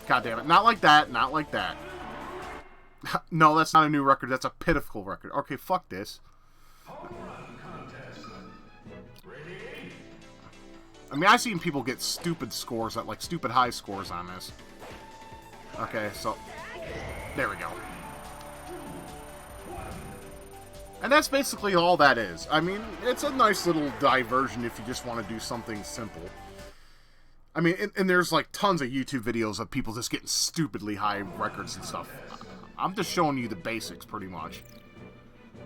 God damn it. Not like that. Not like that. No, that's not a new record. That's a pitiful record. Okay, fuck this. I mean, I've seen people get stupid scores, like stupid high scores on this. Okay, so... There we go. And that's basically all that is. I mean, it's a nice little diversion if you just want to do something simple. I mean, and there's like tons of YouTube videos of people just getting stupidly high records and stuff. I'm just showing you the basics, pretty much.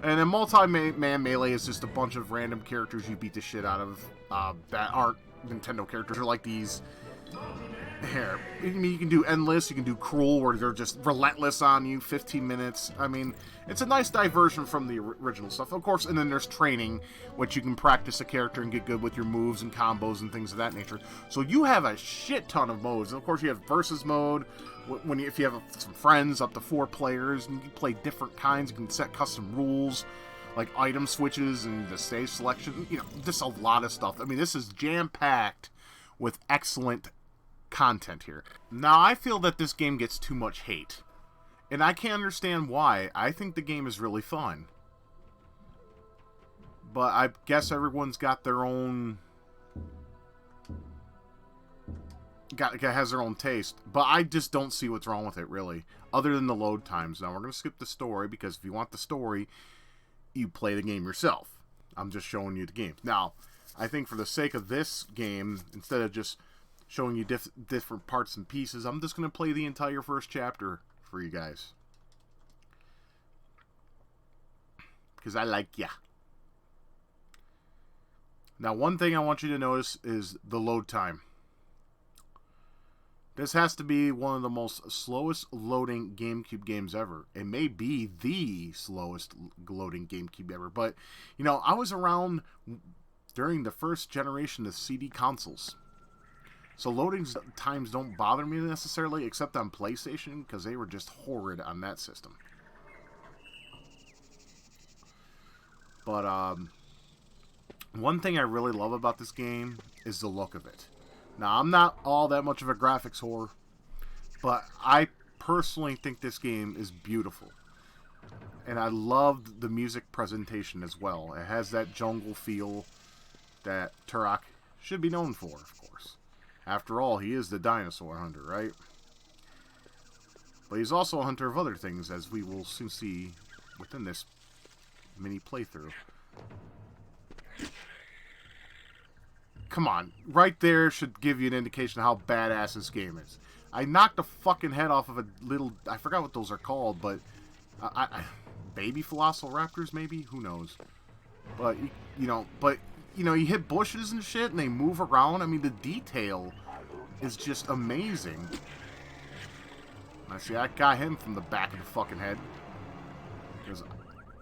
And then Multi-Man Melee is just a bunch of random characters you beat the shit out of that aren't Nintendo characters. They're like these... Here, I mean, you can do Endless, you can do Cruel, where they're just relentless on you, 15 minutes. I mean, it's a nice diversion from the original stuff. Of course, and then there's training, which you can practice a character and get good with your moves and combos and things of that nature. So you have a shit ton of modes. And of course, you have Versus mode, if you have some friends, up to 4 players, and you can play different kinds. You can set custom rules, like item switches and the stage selection. You know, just a lot of stuff. I mean, this is jam-packed with excellent content here. Now, I feel that this game gets too much hate. And I can't understand why. I think the game is really fun. But I guess everyone's got their own... has their own taste. But I just don't see what's wrong with it, really. Other than the load times. Now, we're going to skip the story, because if you want the story, you play the game yourself. I'm just showing you the game. Now, I think for the sake of this game, instead of just showing you different parts and pieces, I'm just going to play the entire first chapter for you guys. Because I like ya. Now, one thing I want you to notice is the load time. This has to be one of the most slowest loading GameCube games ever. It may be the slowest loading GameCube ever. But, you know, I was around during the first generation of CD consoles. So loading times don't bother me necessarily, except on PlayStation, because they were just horrid on that system. But, one thing I really love about this game is the look of it. Now, I'm not all that much of a graphics whore, but I personally think this game is beautiful. And I loved the music presentation as well. It has that jungle feel that Turok should be known for, of course. After all, he is the dinosaur hunter, right? But he's also a hunter of other things, as we will soon see within this mini playthrough. Come on, right there should give you an indication of how badass this game is. I knocked the fucking head off of a little... I forgot what those are called, but... baby velociraptors, maybe? Who knows? But, you hit bushes and shit, and they move around. I mean, the detail is just amazing. I see, I got him from the back of the fucking head. Because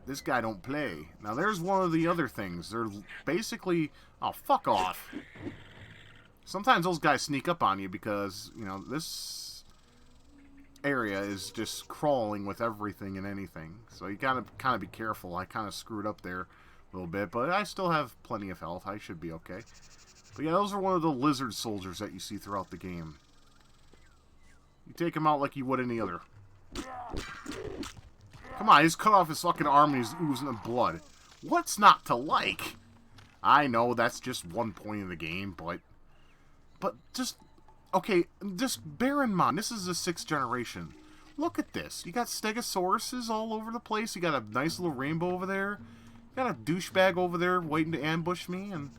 this guy don't play. Now, there's one of the other things. They're basically... Oh, fuck off. Sometimes those guys sneak up on you because, this area is just crawling with everything and anything. So you gotta kind of be careful. I kind of screwed up there a little bit, but I still have plenty of health. I should be okay. But yeah, those are one of the lizard soldiers that you see throughout the game. You take him out like you would any other. Come on, he's cut off his fucking arm and he's oozing blood. What's not to like? I know that's just one point in the game, but just... Okay, just bear in mind, this is the 6th generation. Look at this. You got stegosauruses all over the place. You got a nice little rainbow over there. You got a douchebag over there waiting to ambush me, and,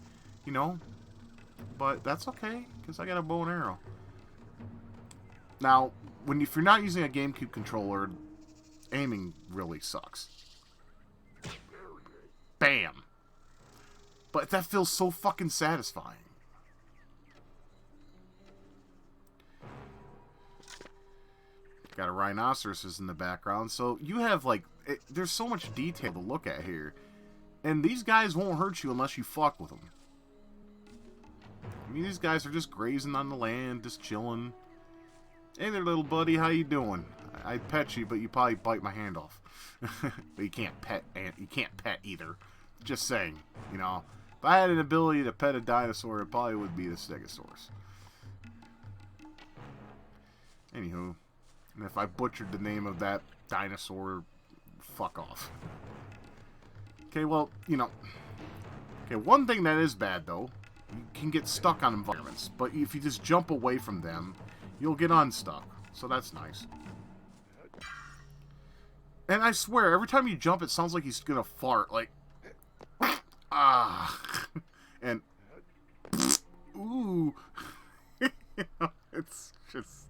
But that's okay, because I got a bow and arrow. Now, if you're not using a GameCube controller, aiming really sucks. Bam! But that feels so fucking satisfying. Got a rhinoceros in the background, so you have, there's so much detail to look at here. And these guys won't hurt you unless you fuck with them. I mean, these guys are just grazing on the land, just chilling. Hey there, little buddy, how you doing? I'd pet you, but you probably bite my hand off. But you can't pet either. Just saying, If I had an ability to pet a dinosaur, it probably would be the Stegosaurus. Anywho. And if I butchered the name of that dinosaur, fuck off. Okay, well, Okay, one thing that is bad, though, you can get stuck on environments. But if you just jump away from them, you'll get unstuck. So that's nice. And I swear, every time you jump, it sounds like he's gonna fart. Like, and, ooh. It's just...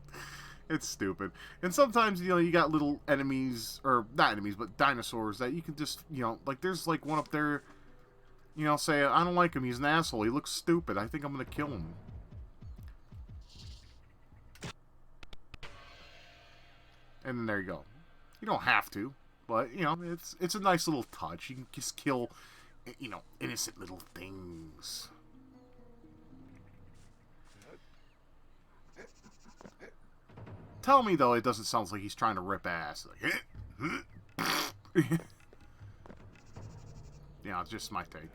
It's stupid. And sometimes, you got little enemies, or not enemies, but dinosaurs that you can just, there's one up there, say, I don't like him, he's an asshole, he looks stupid, I think I'm gonna kill him. And then there you go. You don't have to, but, it's a nice little touch. You can just kill, innocent little things. Tell me, though, it doesn't sound like he's trying to rip ass. Yeah, it's just my take.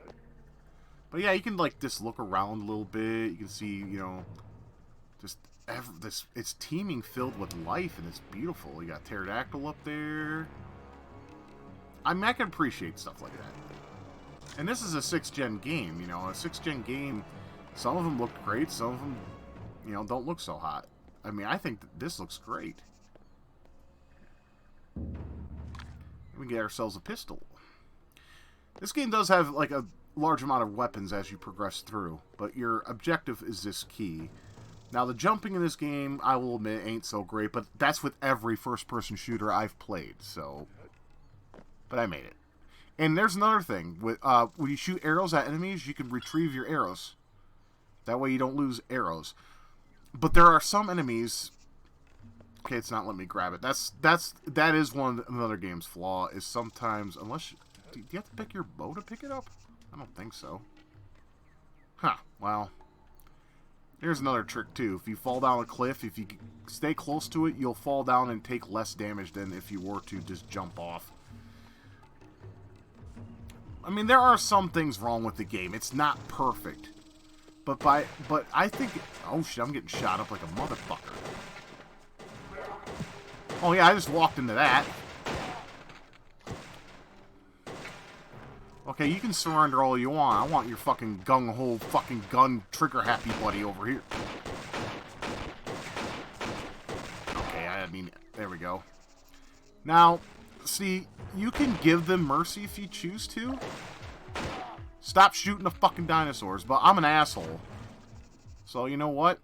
But yeah, you can, just look around a little bit. You can see, just it's teeming filled with life, and it's beautiful. You got pterodactyl up there. I mean, I can appreciate stuff like that. And this is a 6th-gen game, A 6th-gen game, some of them look great, some of them, don't look so hot. I mean, I think this looks great. We get ourselves a pistol. This game does have, a large amount of weapons as you progress through, but your objective is this key. Now, the jumping in this game, I will admit, ain't so great, but that's with every first-person shooter I've played, so... But I made it. And there's another thing. When you shoot arrows at enemies, you can retrieve your arrows. That way you don't lose arrows. But there are some enemies... Okay, it's not letting me grab it. That is another game's flaw, is sometimes... Unless... Do you have to pick your bow to pick it up? I don't think so. Huh, well... Here's another trick, too. If you fall down a cliff, if you stay close to it, you'll fall down and take less damage than if you were to just jump off. I mean, there are some things wrong with the game. It's not perfect. But I think... Oh, shit, I'm getting shot up like a motherfucker. Oh, yeah, I just walked into that. Okay, you can surrender all you want. I want your fucking gung-ho fucking gun trigger-happy buddy over here. Okay, I mean, there we go. Now, see, you can give them mercy if you choose to. Stop shooting the fucking dinosaurs, but I'm an asshole. So, you know what?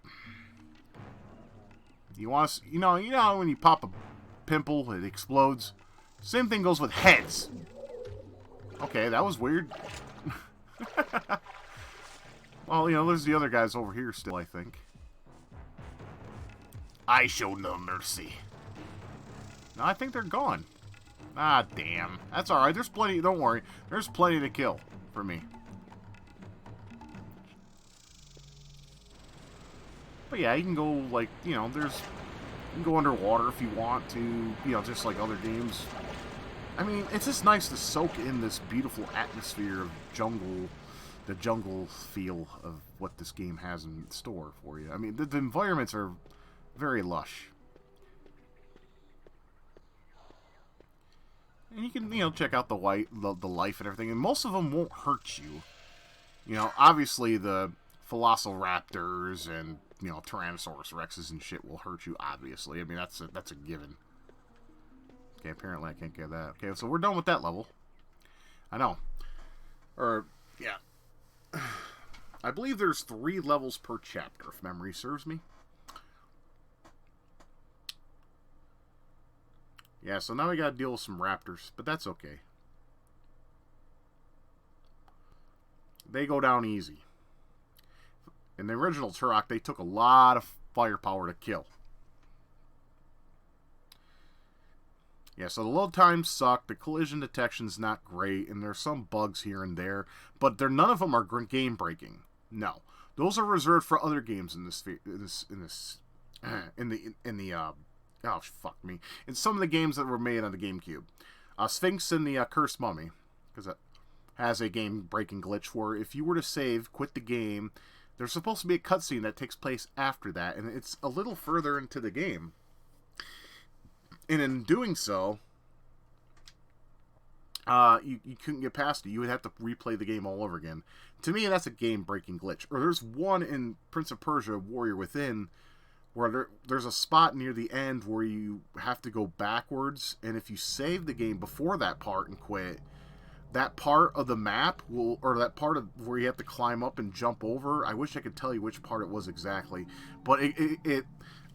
You want to... You know when you pop a pimple, it explodes? Same thing goes with heads. Okay, that was weird. Well, you know, there's the other guys over here still, I think. I show no mercy. No, I think they're gone. Ah, damn. That's alright. There's plenty... Don't worry. There's plenty to kill for me. But yeah, you can go, like, you know, there's... You can go underwater if you want to, you know, just like other games. I mean, it's just nice to soak in this beautiful atmosphere of jungle, the jungle feel of what this game has in store for you. I mean, the environments are very lush. And you can, you know, check out the life and everything, and most of them won't hurt you. You know, obviously the Velociraptors and, you know, Tyrannosaurus Rexes and shit will hurt you, obviously. I mean, that's a given. Okay, apparently I can't get that. Okay, so we're done with that level. I know. Or, yeah. I believe there's 3 levels per chapter, if memory serves me. Yeah, so now we gotta deal with some raptors, but that's okay. They go down easy. In the original Turok, they took a lot of firepower to kill. Yeah, so the load times suck, the collision detection's not great, and there's some bugs here and there, but none of them are game breaking. No, those are reserved for other games in oh fuck me, in some of the games that were made on the Gamecube. Sphinx and the Cursed Mummy, because it has a game breaking glitch where if you were to save, quit the game, there's supposed to be a cutscene that takes place after that, and it's a little further into the game. And in doing so, you couldn't get past it. You would have to replay the game all over again. To me, that's a game-breaking glitch. Or there's one in Prince of Persia, Warrior Within, where there's a spot near the end where you have to go backwards, and if you save the game before that part and quit, that part of the map will, or that part of where you have to climb up and jump over, I wish I could tell you which part it was exactly, but it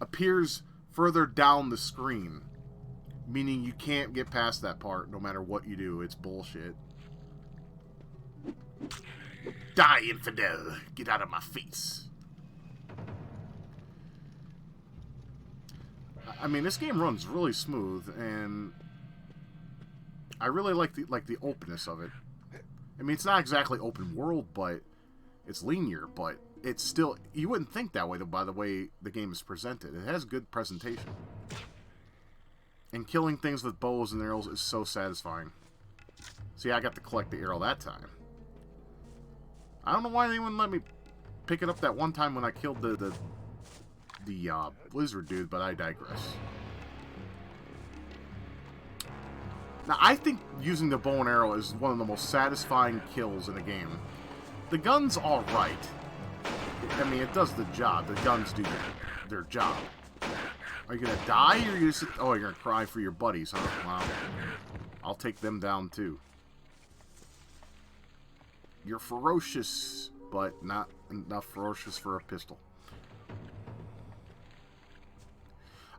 appears further down the screen. Meaning you can't get past that part no matter what you do. It's bullshit. Die, infidel! Get out of my face. I mean, this game runs really smooth, and I really like the openness of it. I mean, it's not exactly open world, but it's linear, but it's still... You wouldn't think that way, though, by the way the game is presented. It has good presentation. And killing things with bows and arrows is so satisfying. See, I got to collect the arrow that time. I don't know why they wouldn't let me pick it up that one time when I killed the lizard dude, but I digress. Now, I think using the bow and arrow is one of the most satisfying kills in a game. The gun's alright. I mean, it does the job. The guns do their job. Are you gonna die, or are you gonna sit... Oh, you're gonna cry for your buddies, huh? Wow. I'll take them down, too. You're ferocious, but not enough ferocious for a pistol.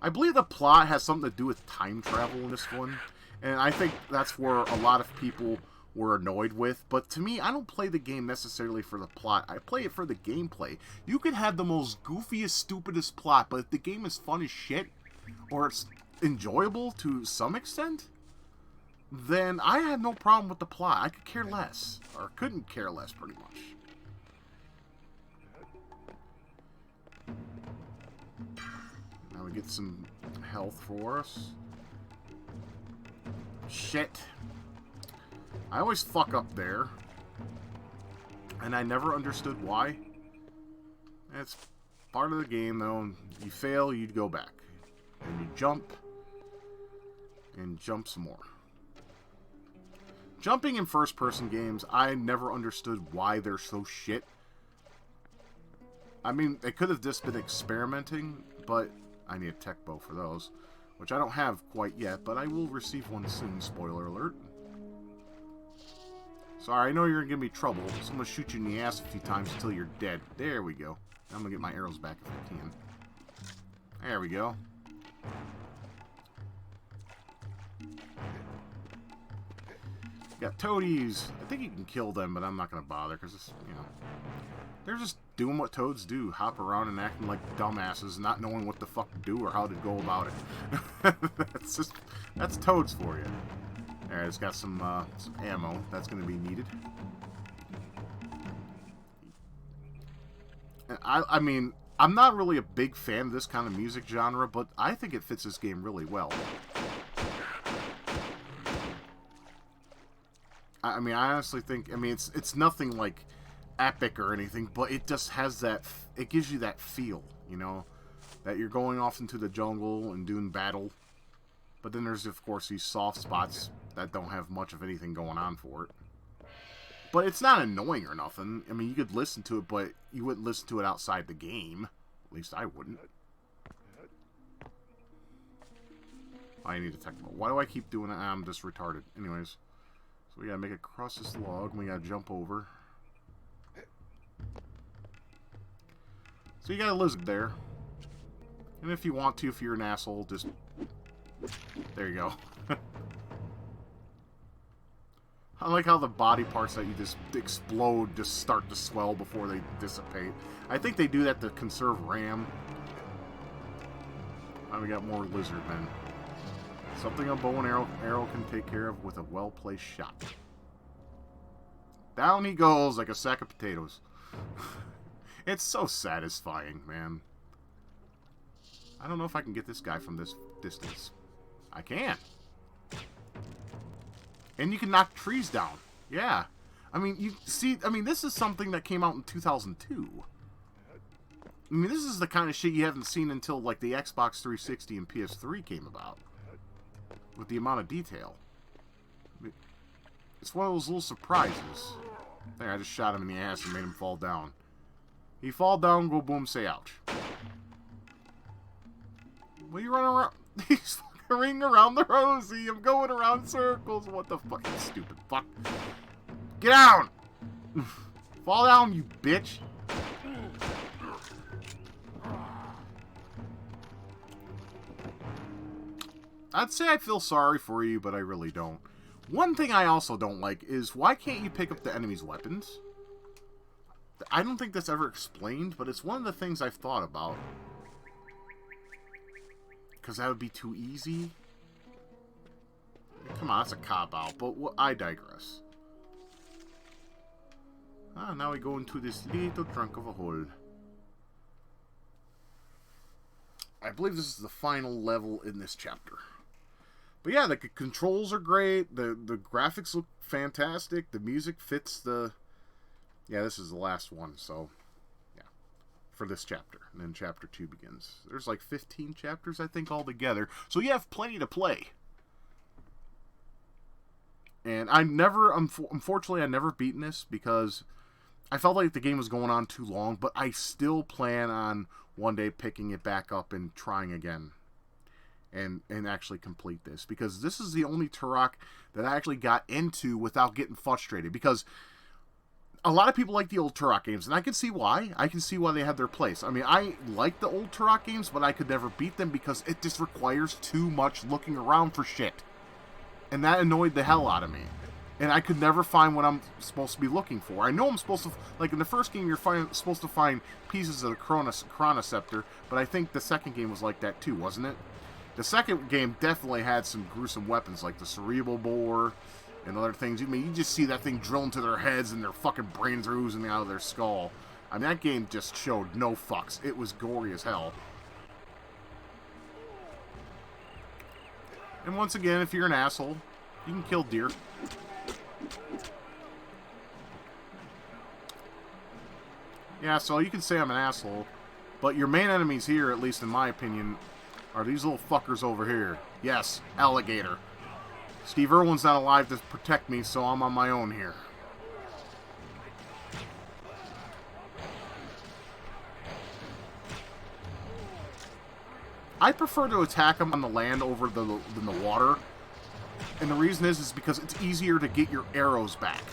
I believe the plot has something to do with time travel in this one, and I think that's where a lot of people were annoyed with, but to me, I don't play the game necessarily for the plot. I play it for the gameplay. You could have the most goofiest, stupidest plot, but if the game is fun as shit, or it's enjoyable to some extent, then I have no problem with the plot. I could care less, or couldn't care less, pretty much. get some health for us. Shit. I always fuck up there. And I never understood why. It's part of the game, though. You fail, you'd go back. And you jump. And jump some more. Jumping in first-person games, I never understood why they're so shit. I mean, they could have just been experimenting, but I need a tech bow for those. Which I don't have quite yet, but I will receive one soon, spoiler alert. Sorry, I know you're gonna give me trouble. So I'm gonna shoot you in the ass a few times until you're dead. There we go. I'm gonna get my arrows back if I can. There we go. Got toadies. I think you can kill them, but I'm not gonna bother because, you know, they're just doing what toads do, hop around and acting like dumbasses, not knowing what the fuck to do or how to go about it. That's toads for you. Alright, it's got some ammo. That's going to be needed. And I mean, I'm not really a big fan of this kind of music genre, but I think it fits this game really well. I mean, I honestly think, I mean, it's nothing like epic or anything, but it just has that, it gives you that feel, you know, that you're going off into the jungle and doing battle. But then there's, of course, these soft spots that don't have much of anything going on for it. But it's not annoying or nothing. I mean, you could listen to it, but you wouldn't listen to it outside the game. At least I wouldn't. I need a tech bow. Why do I keep doing it? I'm just retarded. Anyways. So we gotta make it across this log, and we gotta jump over. So you got a lizard there. And if you want to, if you're an asshole, just... There you go. I like how the body parts that you just explode just start to swell before they dissipate. I think they do that to conserve RAM. Now we got more lizard men. Something a bow and arrow can take care of with a well-placed shot. Down he goes like a sack of potatoes. It's so satisfying, man. I don't know if I can get this guy from this distance. I can. And you can knock trees down. Yeah. I mean, you see, I mean, this is something that came out in 2002. I mean, this is the kind of shit you haven't seen until, like, the Xbox 360 and PS3 came about. With the amount of detail. It's one of those little surprises. There, I just shot him in the ass and made him fall down. He fall down, go boom, say ouch. What are you running around? He's fucking ring around the rosy. I'm going around circles. What the fuck, you stupid fuck. Get down! Fall down, you bitch. I'd say I feel sorry for you, but I really don't. One thing I also don't like is, why can't you pick up the enemy's weapons? I don't think that's ever explained, but it's one of the things I've thought about. Because that would be too easy. Come on, that's a cop-out, but I digress. Ah, now we go into this little trunk of a hole. I believe this is the final level in this chapter. But yeah, the controls are great. The graphics look fantastic. The music fits the... Yeah, this is the last one, so... Yeah. For this chapter. And then chapter 2 begins. There's like 15 chapters, I think, altogether. So you have plenty to play. And I never... Unfortunately, I never beaten this because I felt like the game was going on too long. But I still plan on one day picking it back up and trying again. And actually complete this. Because this is the only Turok that I actually got into without getting frustrated. Because a lot of people like the old Turok games, and I can see why. I can see why they have their place. I mean, I like the old Turok games, but I could never beat them because it just requires too much looking around for shit. And that annoyed the hell out of me. And I could never find what I'm supposed to be looking for. I know I'm supposed to... Like, in the first game, you're supposed to find pieces of the Chronoceptor, but I think the second game was like that too, wasn't it? The second game definitely had some gruesome weapons, like the cerebral bore and other things. I mean, you just see that thing drill into their heads and their fucking brains are oozing out of their skull. I mean, that game just showed no fucks. It was gory as hell. And once again, if you're an asshole, you can kill deer. Yeah, so you can say I'm an asshole, but your main enemies here, at least in my opinion, are these little fuckers over here. Yes, alligator. Steve Irwin's not alive to protect me, so I'm on my own here. I prefer to attack them on the land over than the water. And the reason is because it's easier to get your arrows back.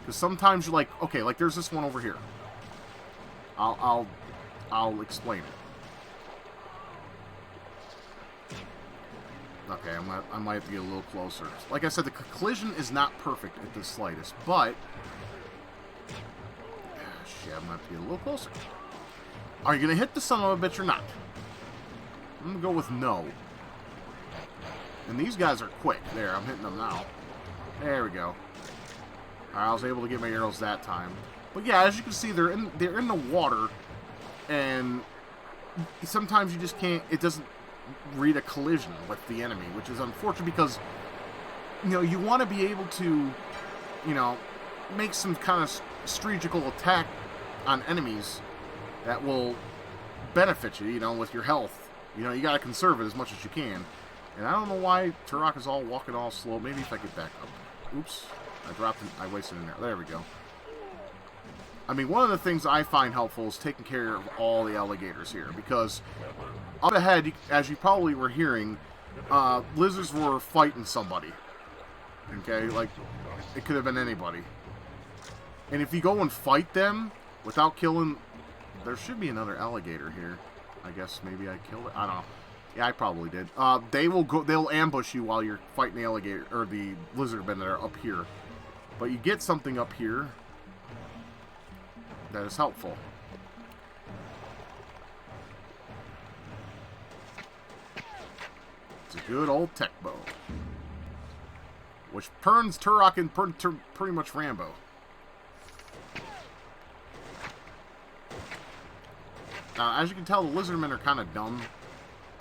Because sometimes you're like, okay, like there's this one over here. I'll explain it. Okay, I might have to get a little closer. Like I said, the collision is not perfect at the slightest, but shit, I'm gonna have to get a little closer. Are you gonna hit the son of a bitch or not? I'm gonna go with no. And these guys are quick. There, I'm hitting them now. There we go. Alright, I was able to get my arrows that time. But yeah, as you can see, they're in the water, and sometimes you just can't. It doesn't read a collision with the enemy, which is unfortunate because you want to be able to make some kind of strategical attack on enemies that will benefit you, with your health. You got to conserve it as much as you can. And I don't know why Turok is all walking all slow. Maybe if I get back up. Oops. I wasted an arrow. There we go. I mean, one of the things I find helpful is taking care of all the alligators here. Because up ahead, as you probably were hearing, lizards were fighting somebody. Okay? Like, it could have been anybody. And if you go and fight them without killing... There should be another alligator here. I guess maybe I killed it. I don't know. Yeah, I probably did. They'll ambush you while you're fighting the alligator or the lizard men that are up here. But you get something up here that is helpful. It's a good old tech bow, which turns Turok into pretty much Rambo. As you can tell, the lizardmen are kind of dumb.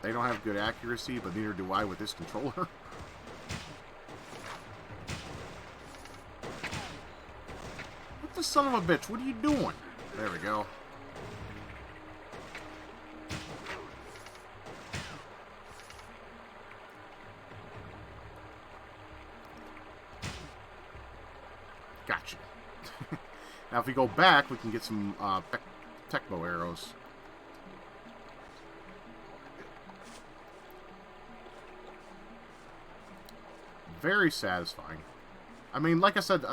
They don't have good accuracy, but neither do I with this controller. What the son of a bitch? What are you doing? There we go. Gotcha. Now, if we go back, we can get some tech bow arrows. Very satisfying. I mean, like I said,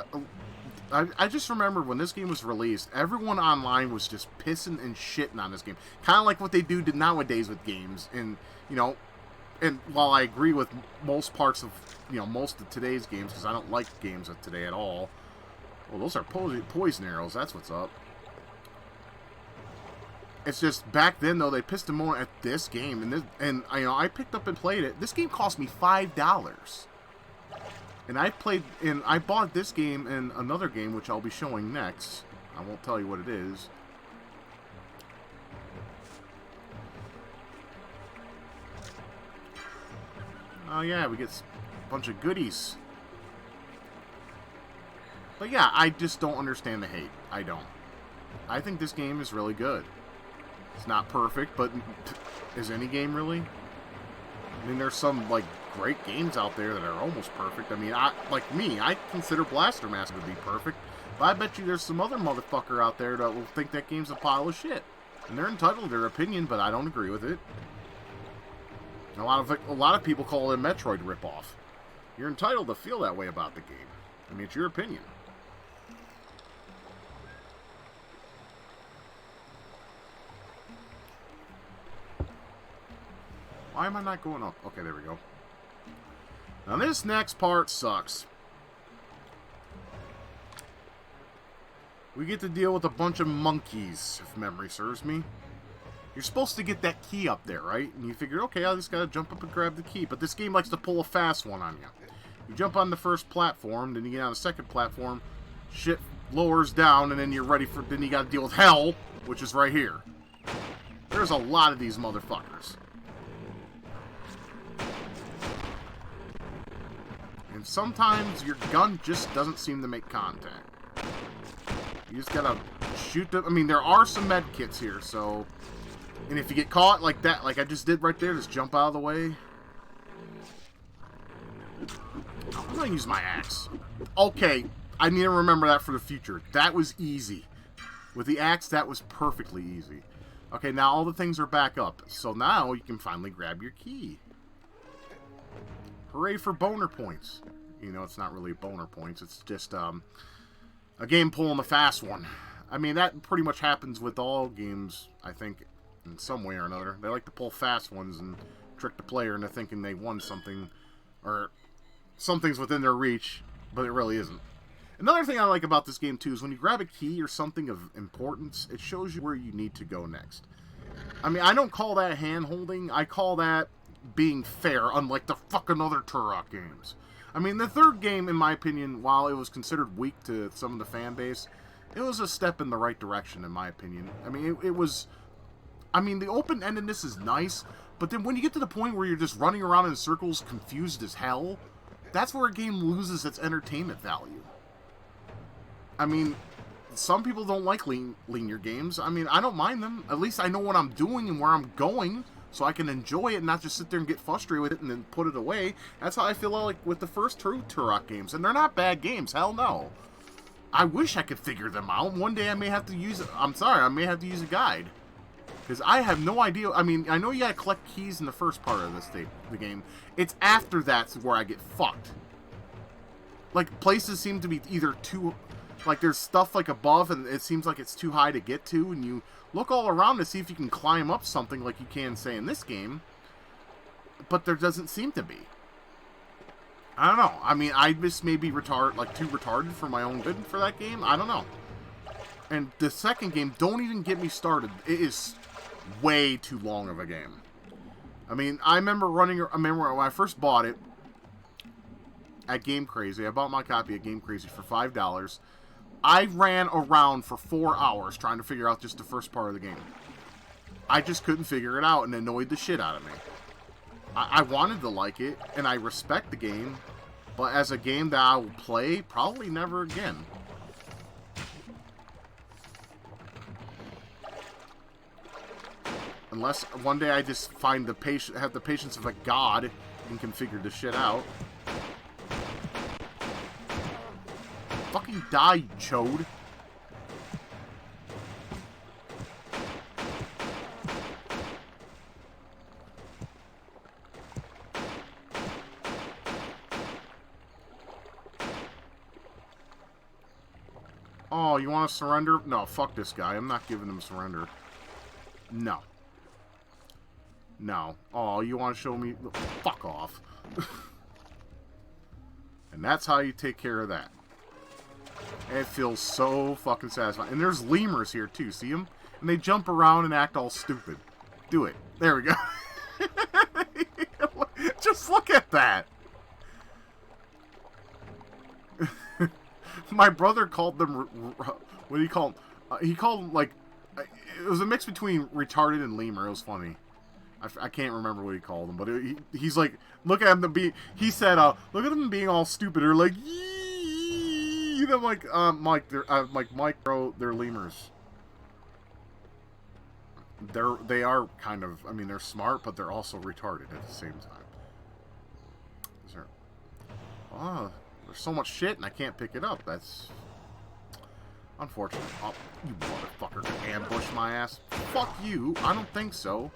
I just remember when this game was released, everyone online was just pissing and shitting on this game. Kind of like what they do nowadays with games. And, and while I agree with most parts of, most of today's games, because I don't like games of today at all. Well, those are poison arrows. That's what's up. It's just, back then, though, they pissed them more at this game. And I picked up and played it. This game cost me $5. And I bought this game and another game, which I'll be showing next. I won't tell you what it is. Oh yeah, we get a bunch of goodies. But yeah, I just don't understand the hate. I don't. I think this game is really good. It's not perfect, but is any game really? I mean, there's some, great games out there that are almost perfect. I mean, I consider Blaster Master to be perfect. But I bet you there's some other motherfucker out there that will think that game's a pile of shit. And they're entitled to their opinion, but I don't agree with it. A lot of people call it a Metroid ripoff. You're entitled to feel that way about the game. I mean, it's your opinion. Why am I not going up? Okay, there we go. Now this next part sucks. We get to deal with a bunch of monkeys, if memory serves me. You're supposed to get that key up there, right? And you figure, okay, I just gotta jump up and grab the key. But this game likes to pull a fast one on you. You jump on the first platform, then you get on the second platform, shit lowers down, and then you're ready for, then you gotta deal with hell, which is right here. There's a lot of these motherfuckers. And sometimes your gun just doesn't seem to make contact. You just gotta shoot them. I mean, there are some med kits here, so... And if you get caught like that, like I just did right there, just jump out of the way. I'm gonna use my axe. Okay, I need to remember that for the future. That was easy. With the axe, that was perfectly easy. Okay, now all the things are back up. So now you can finally grab your key. Hooray for boner points. You know, it's not really boner points. It's just a game pulling a fast one. I mean, that pretty much happens with all games, I think, in some way or another. They like to pull fast ones and trick the player into thinking they won something, or something's within their reach, but it really isn't. Another thing I like about this game, too, is when you grab a key or something of importance, it shows you where you need to go next. I mean, I don't call that hand-holding. I call that being fair, unlike the fucking other Turok games. I mean, the third game, in my opinion, while it was considered weak to some of the fan base, it was a step in the right direction, in my opinion. I mean, it was... I mean, the open-endedness is nice, but then when you get to the point where you're just running around in circles confused as hell, that's where a game loses its entertainment value. I mean, some people don't like linear games. I mean, I don't mind them. At least I know what I'm doing and where I'm going, so I can enjoy it and not just sit there and get frustrated with it and then put it away. That's how I feel like with the first two Turok games. And they're not bad games. Hell no. I wish I could figure them out. One day I may have to use... I may have to use a guide. Because I have no idea... I mean, I know you gotta collect keys in the first part of the game. It's after that's where I get fucked. Like, places seem to be either too... Like, there's stuff, like, above, and it seems like it's too high to get to, and you look all around to see if you can climb up something like you can, say, in this game, but there doesn't seem to be. I don't know. I mean, I just may be too retarded for my own good for that game. I don't know. And the second game, don't even get me started. It is way too long of a game. I mean, I remember when I first bought it at Game Crazy. I bought my copy at Game Crazy for $5. I ran around for 4 hours trying to figure out just the first part of the game. I just couldn't figure it out and annoyed the shit out of me. I wanted to like it, and I respect the game, but as a game that I will play, probably never again. Unless one day I just have the patience of a god and can figure this shit out. Fucking die, you chode. Oh, you want to surrender? No, fuck this guy. I'm not giving him surrender. No. No. Oh, you want to show me? Fuck off. And that's how you take care of that. It feels so fucking satisfying. And there's lemurs here, too. See them? And they jump around and act all stupid. Do it. There we go. Just look at that. My brother called them... What do you call them? He called them, like... It was a mix between retarded and lemur. It was funny. I can't remember what he called them. But he's like... Look at them. He said, look at them being all stupid. They're like... I'm like, Mike, bro, they're lemurs. They are kind of, I mean, they're smart, but they're also retarded at the same time. Oh, there's so much shit, and I can't pick it up. That's unfortunate. Oh, you motherfucker can ambush my ass. Fuck you. I don't think so.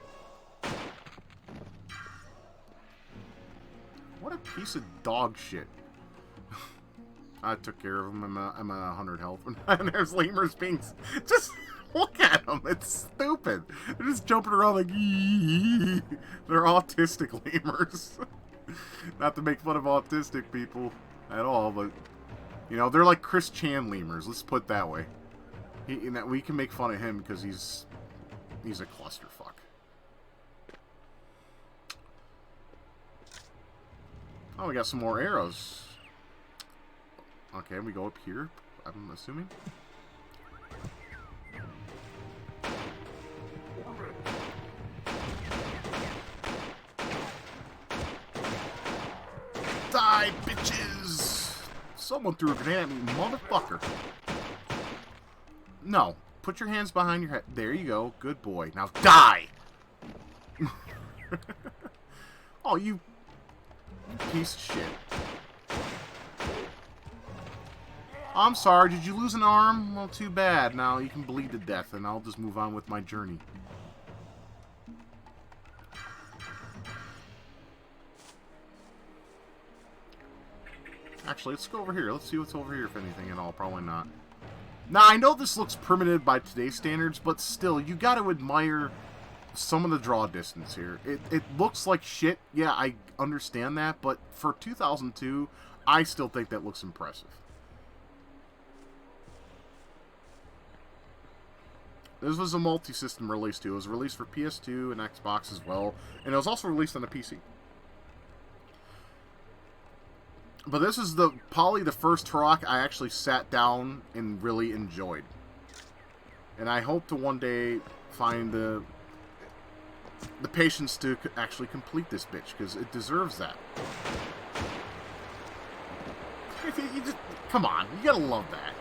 What a piece of dog shit. I took care of him. I'm at 100 health. And there's lemurs being... Just look at them. It's stupid. They're just jumping around like... They're autistic lemurs. Not to make fun of autistic people at all, but... You know, they're like Chris Chan lemurs. Let's put it that way. We can make fun of him because he's a clusterfuck. Oh, we got some more arrows. Okay, we go up here, I'm assuming. Die, bitches! Someone threw a grenade at me, motherfucker. No. Put your hands behind your head. There you go. Good boy. Now die! Oh, you piece of shit. I'm sorry, did you lose an arm? Well, too bad. Now you can bleed to death, and I'll just move on with my journey. Actually, let's go over here. Let's see what's over here, if anything at all. Probably not. Now, I know this looks primitive by today's standards, but still, you got to admire some of the draw distance here. It looks like shit. Yeah, I understand that, but for 2002, I still think that looks impressive. This was a multi-system release, too. It was released for PS2 and Xbox as well, and it was also released on the PC. But this is probably the first Turok I actually sat down and really enjoyed. And I hope to one day find the patience to actually complete this bitch, because it deserves that. You just, come on, you gotta love that.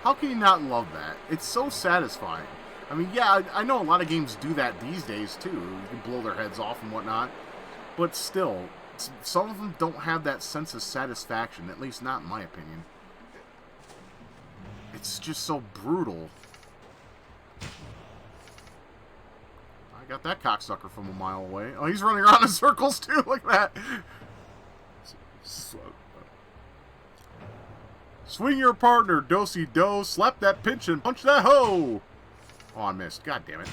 How can you not love that? It's so satisfying. I mean, yeah, I know a lot of games do that these days, too. You can blow their heads off and whatnot. But still, some of them don't have that sense of satisfaction, at least not in my opinion. It's just so brutal. I got that cocksucker from a mile away. Oh, he's running around in circles, too. Look at that. Swing your partner, do-si-do, slap that pinch and punch that hoe. Oh, I missed. God damn it.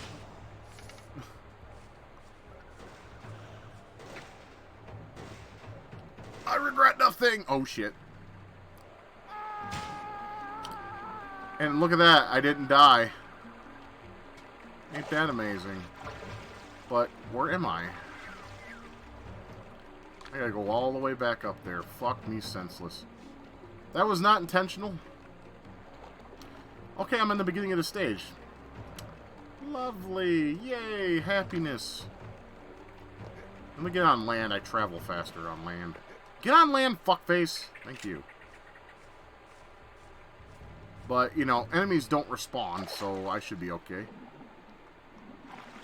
I regret nothing. Oh, shit. And look at that. I didn't die. Ain't that amazing? But where am I? I gotta go all the way back up there. Fuck me senseless. That was not intentional. Okay, I'm in the beginning of the stage. Lovely. Yay, happiness. Let me get on land. I travel faster on land. Get on land, fuckface. Thank you. But, you know, enemies don't respawn, so I should be okay.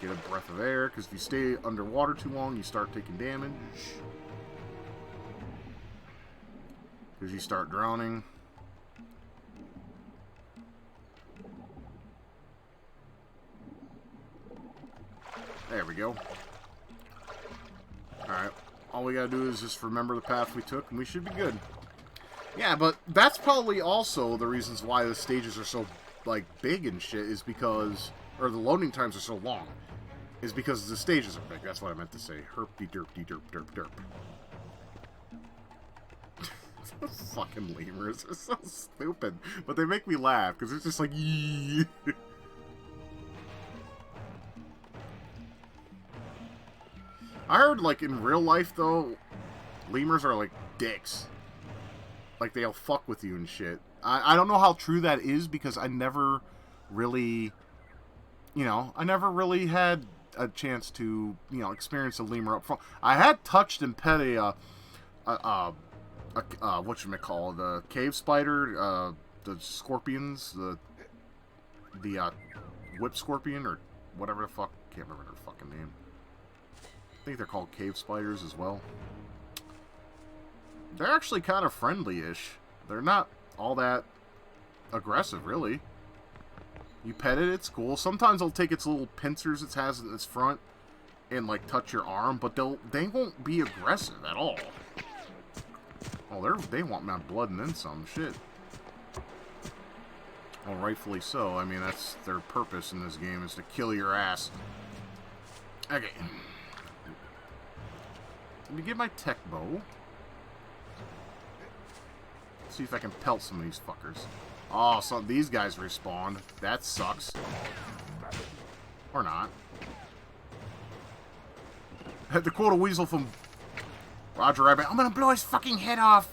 Get a breath of air, because if you stay underwater too long, you start taking damage. Because you start drowning. There we go. Alright. All we gotta do is just remember the path we took, and we should be good. Yeah, but that's probably also the reasons why the stages are so, like, big and shit, is because... Or the loading times are so long. Is because the stages are big. That's what I meant to say. Herp-de-derp-de-derp-derp-derp. Those fucking lemurs are so stupid. But they make me laugh, because it's just like... Yee. I heard, like, in real life, though, lemurs are, like, dicks. Like, they'll fuck with you and shit. I don't know how true that is, because I never really... You know, I never really had a chance to, you know, experience a lemur up front. I had touched and pet whatchamacallit, the cave spider, the scorpions, the whip scorpion, or whatever the fuck, can't remember their fucking name. I think they're called cave spiders as well. They're actually kind of friendly-ish. They're not all that aggressive, really. You pet it, it's cool. Sometimes it'll take its little pincers it has in its front and, like, touch your arm, but they won't be aggressive at all. Oh, they want my blood and then some. Shit. Well, rightfully so. I mean, that's their purpose in this game, is to kill your ass. Okay. Let me get my tech bow. See if I can pelt some of these fuckers. Oh, so these guys respawned. That sucks. Or not. I had to quote a weasel from Roger Rabbit. I'm gonna blow his fucking head off.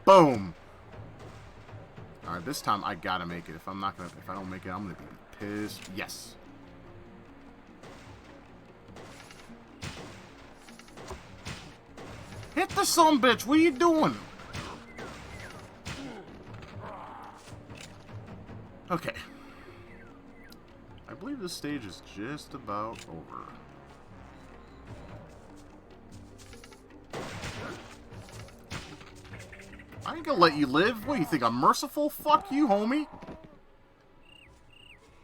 Boom. Alright, this time I gotta make it. If I don't make it, I'm gonna be pissed. Yes. Hit the sumbitch. What are you doing? Okay. I believe this stage is just about over. I ain't gonna let you live. What, you think I'm merciful? Fuck you, homie.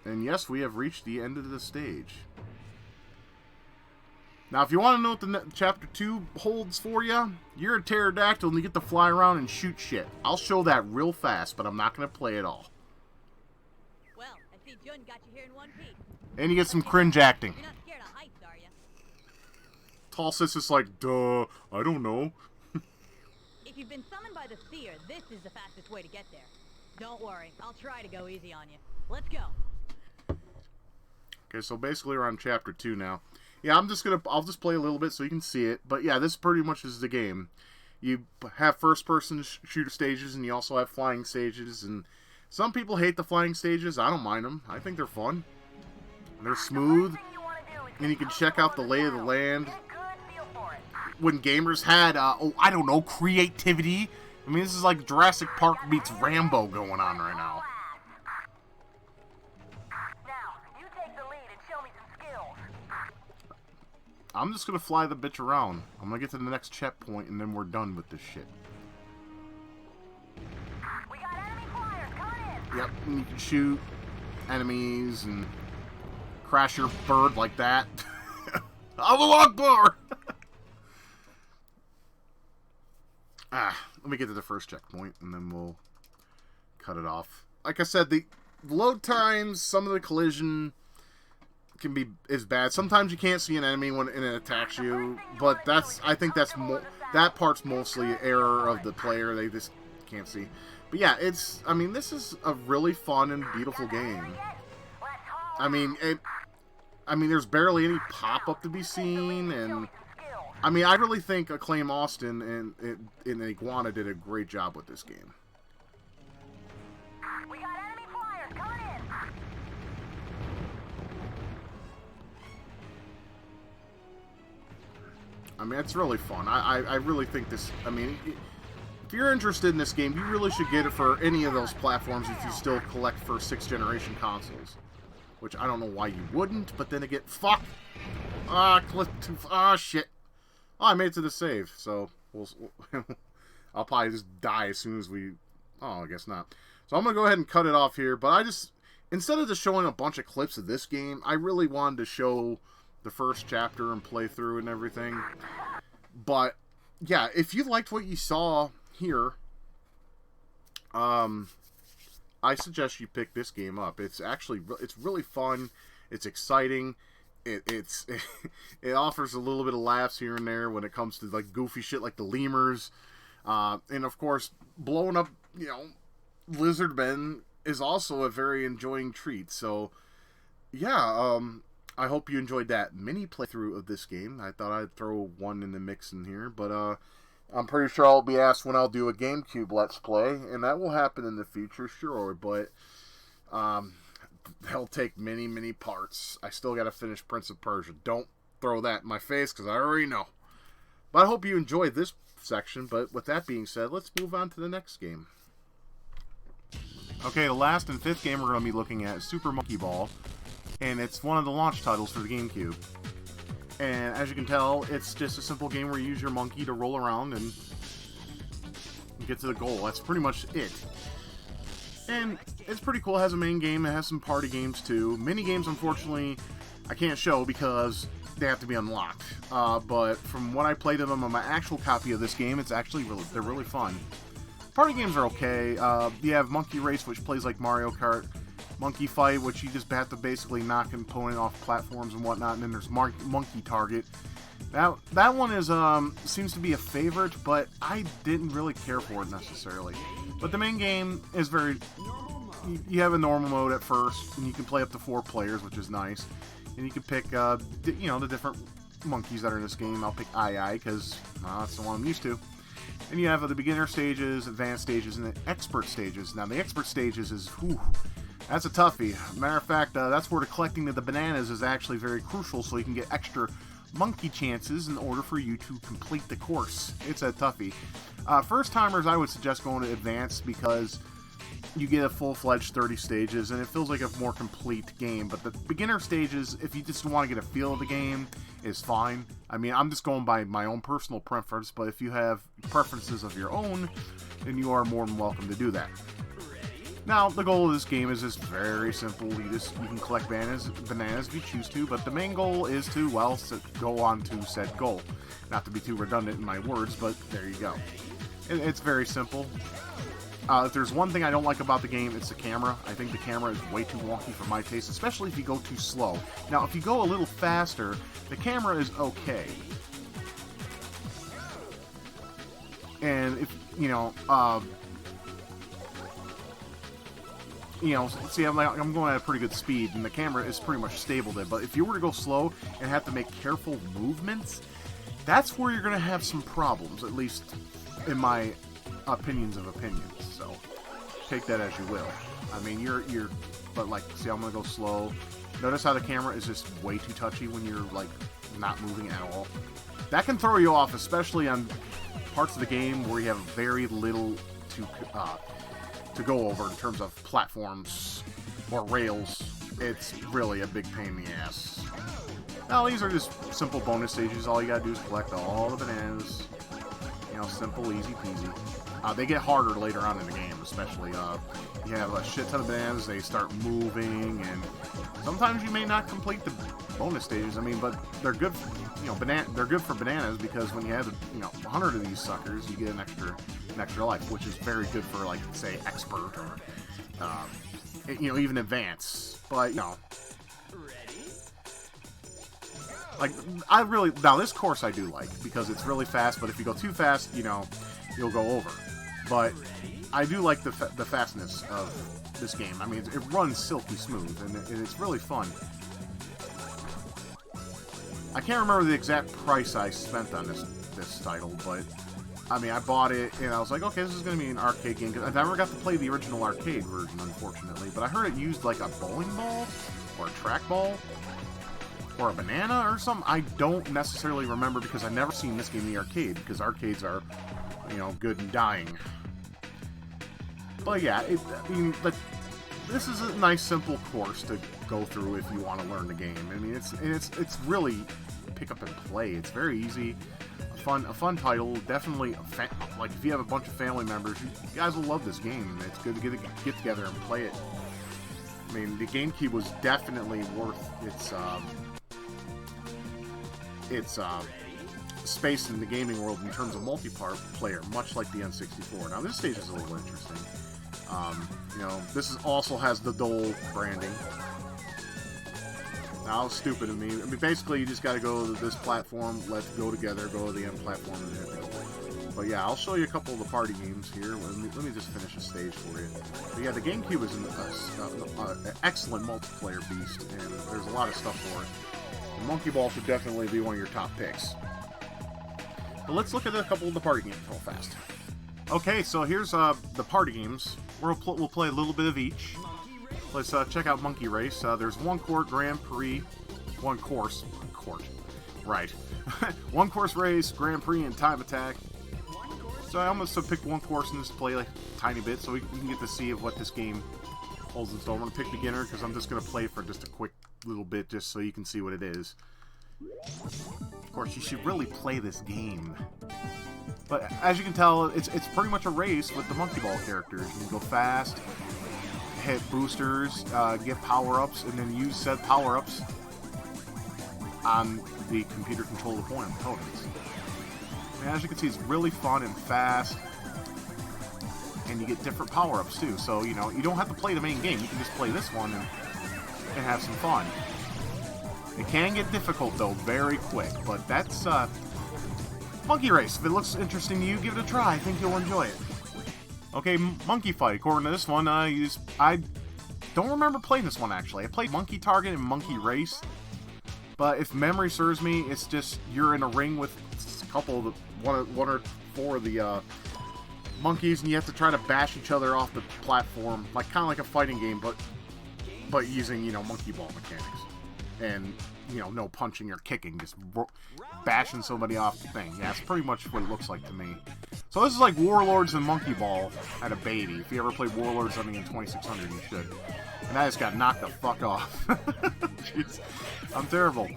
And yes, we have reached the end of the stage. Now, if you want to know what the Chapter 2 holds for you, you're a pterodactyl and you get to fly around and shoot shit. I'll show that real fast, but I'm not going to play it all. Well, I see Jun got you here in one piece. And you get some cringe acting. You're not scared of heights, are you? Tall Sis is like, duh, I don't know. If you've been summoned by the seer, this is the fastest way to get there. Don't worry, I'll try to go easy on you. Let's go. Okay, so basically we're on Chapter 2 now. Yeah, I'll just play a little bit so you can see it. But yeah, this pretty much is the game. You have first-person shooter stages, and you also have flying stages. And some people hate the flying stages. I don't mind them. I think they're fun. They're smooth, and you can check out the lay of the land. When gamers had, oh, I don't know, creativity. I mean, this is like Jurassic Park meets Rambo going on right now. I'm just gonna fly the bitch around. I'm gonna get to the next checkpoint, and then we're done with this shit. We got enemy flyers coming in. Yep, and you can shoot enemies and crash your bird like that. Allahu Akbar! Let me get to the first checkpoint, and then we'll cut it off. Like I said, the load times, some of the collision is bad. Sometimes you can't see an enemy when it attacks you, but I think that part's mostly error of the player. They just can't see. But yeah, I mean, this is a really fun and beautiful game. I mean, there's barely any pop-up to be seen, and I mean, I really think Acclaim Austin and Iguana did a great job with this game. We got enemy flyers coming in. I mean, it's really fun. I really think this... I mean, if you're interested in this game, you really should get it for any of those platforms if you still collect for 6th generation consoles. Which I don't know why you wouldn't, but then again... Fuck! Shit. Oh, I made it to the save, so... I'll probably just die as soon as we... Oh, I guess not. So I'm going to go ahead and cut it off here, but I just... Instead of just showing a bunch of clips of this game, I really wanted to show the first chapter and play through and everything. But yeah, if you liked what you saw here, I suggest you pick this game up. It's really fun. It's exciting. It offers a little bit of laughs here and there when it comes to like goofy shit like the lemurs, and of course blowing up lizard men is also a very enjoying treat. So yeah, I hope you enjoyed that mini playthrough of this game. I thought I'd throw one in the mix in here, but I'm pretty sure I'll be asked when I'll do a GameCube Let's Play, and that will happen in the future, sure, but they'll take many parts. I still got to finish Prince of Persia. Don't throw that in my face, because I already know. But I hope you enjoyed this section, but with that being said, let's move on to the next game. Okay, the last and 5th game we're going to be looking at is Super Monkey Ball. And it's one of the launch titles for the GameCube. And as you can tell, it's just a simple game where you use your monkey to roll around and get to the goal. That's pretty much it. And it's pretty cool. It has a main game. It has some party games too. Mini games, unfortunately, I can't show because they have to be unlocked. But from what I played of them on my actual copy of this game, it's actually they're really fun. Party games are okay. You have Monkey Race, which plays like Mario Kart. Monkey Fight, which you just have to basically knock an opponent off platforms and whatnot, and then there's Monkey Target. That one is seems to be a favorite, but I didn't really care for it necessarily. But the main game is you have a normal mode at first, and you can play up to 4 players, which is nice. And you can pick the different monkeys that are in this game. I'll pick Ai because that's the one I'm used to. And you have the beginner stages, advanced stages, and the expert stages. Now the expert stages is that's a toughie. Matter of fact, that's where the collecting of the bananas is actually very crucial, so you can get extra monkey chances in order for you to complete the course. It's a toughie. First timers, I would suggest going to advanced because you get a full-fledged 30 stages, and it feels like a more complete game. But the beginner stages, if you just want to get a feel of the game, is fine. I mean, I'm just going by my own personal preference, but if you have preferences of your own, then you are more than welcome to do that. Now, the goal of this game is just very simple. You can collect bananas if you choose to, but the main goal is to, well, go on to said goal. Not to be too redundant in my words, but there you go. It's very simple. If there's one thing I don't like about the game, it's the camera. I think the camera is way too wonky for my taste, especially if you go too slow. Now, if you go a little faster, the camera is okay. And if, see, I'm going at a pretty good speed, and the camera is pretty much stable there. But if you were to go slow and have to make careful movements, that's where you're going to have some problems, at least in my opinions of opinions. So take that as you will. I mean, but like, see, I'm going to go slow. Notice how the camera is just way too touchy when you're like not moving at all. That can throw you off, especially on parts of the game where you have very little to go over in terms of platforms or rails. It's really a big pain in the ass. Now, these are just simple bonus stages. All you gotta do is collect all the bananas. Simple, easy peasy. They get harder later on in the game, especially. You have a shit ton of bananas, they start moving, and sometimes you may not complete the bonus stages. I mean, but they're good, they're good for bananas, because when you have, 100 of these suckers, you get an extra life, which is very good for, like, say, expert or, even advanced. But, like, now this course I do like, because it's really fast, but if you go too fast, you'll go over. But I do like the fastness of this game. I mean, it runs silky smooth, and it's really fun. I can't remember the exact price I spent on this title, but I mean, I bought it, and I was like, okay, this is going to be an arcade game. I never got to play the original arcade version, unfortunately, but I heard it used like a bowling ball, or a trackball, or a banana, or something. I don't necessarily remember, because I've never seen this game in the arcade, because arcades are, good and dying. But yeah, this is a nice, simple course to go through if you want to learn the game. I mean, it's really pick up and play. It's very easy, a fun title. Definitely, like, if you have a bunch of family members, you guys will love this game. It's good to get together and play it. I mean, the Gamecube was definitely worth its space in the gaming world in terms of multiplayer, much like the N64. Now, this stage is a little interesting. This also has the Dole branding. Now, stupid of me. I mean, basically, you just got to go to this platform, let's go together, go to the end platform, and everything. But yeah, I'll show you a couple of the party games here. Let me just finish a stage for you. But yeah, the GameCube is an excellent multiplayer beast, and there's a lot of stuff for it. The Monkey Ball should definitely be one of your top picks. But let's look at a couple of the party games real fast. Okay, so here's the party games. We'll play a little bit of each. Let's check out Monkey Race. There's one course Grand Prix, one course race, Grand Prix, and time attack. So I almost picked one course and just play like a tiny bit, so we can get to see what this game holds in store. I'm gonna pick beginner because I'm just gonna play for just a quick little bit, just so you can see what it is. Of course, you should really play this game. But as you can tell, it's pretty much a race with the Monkey Ball characters. You can go fast, hit boosters, get power-ups, and then use said power-ups on the computer-controlled opponents. And as you can see, it's really fun and fast, and you get different power-ups too. So, you don't have to play the main game. You can just play this one and have some fun. It can get difficult, though, very quick, but that's Monkey Race. If it looks interesting to you, give it a try. I think you'll enjoy it. Okay, Monkey Fight. According to this one, I don't remember playing this one, actually. I played Monkey Target and Monkey Race, but if memory serves me, it's just you're in a ring with a couple of one or four of the monkeys, and you have to try to bash each other off the platform, kind of like a fighting game, but using, monkey ball mechanics. And, no punching or kicking, just bashing somebody off the thing. Yeah, it's pretty much what it looks like to me. So this is like Warlords and Monkey Ball at a baby. If you ever played Warlords on the 2600, you should. And I just got knocked the fuck off. Jeez. I'm terrible.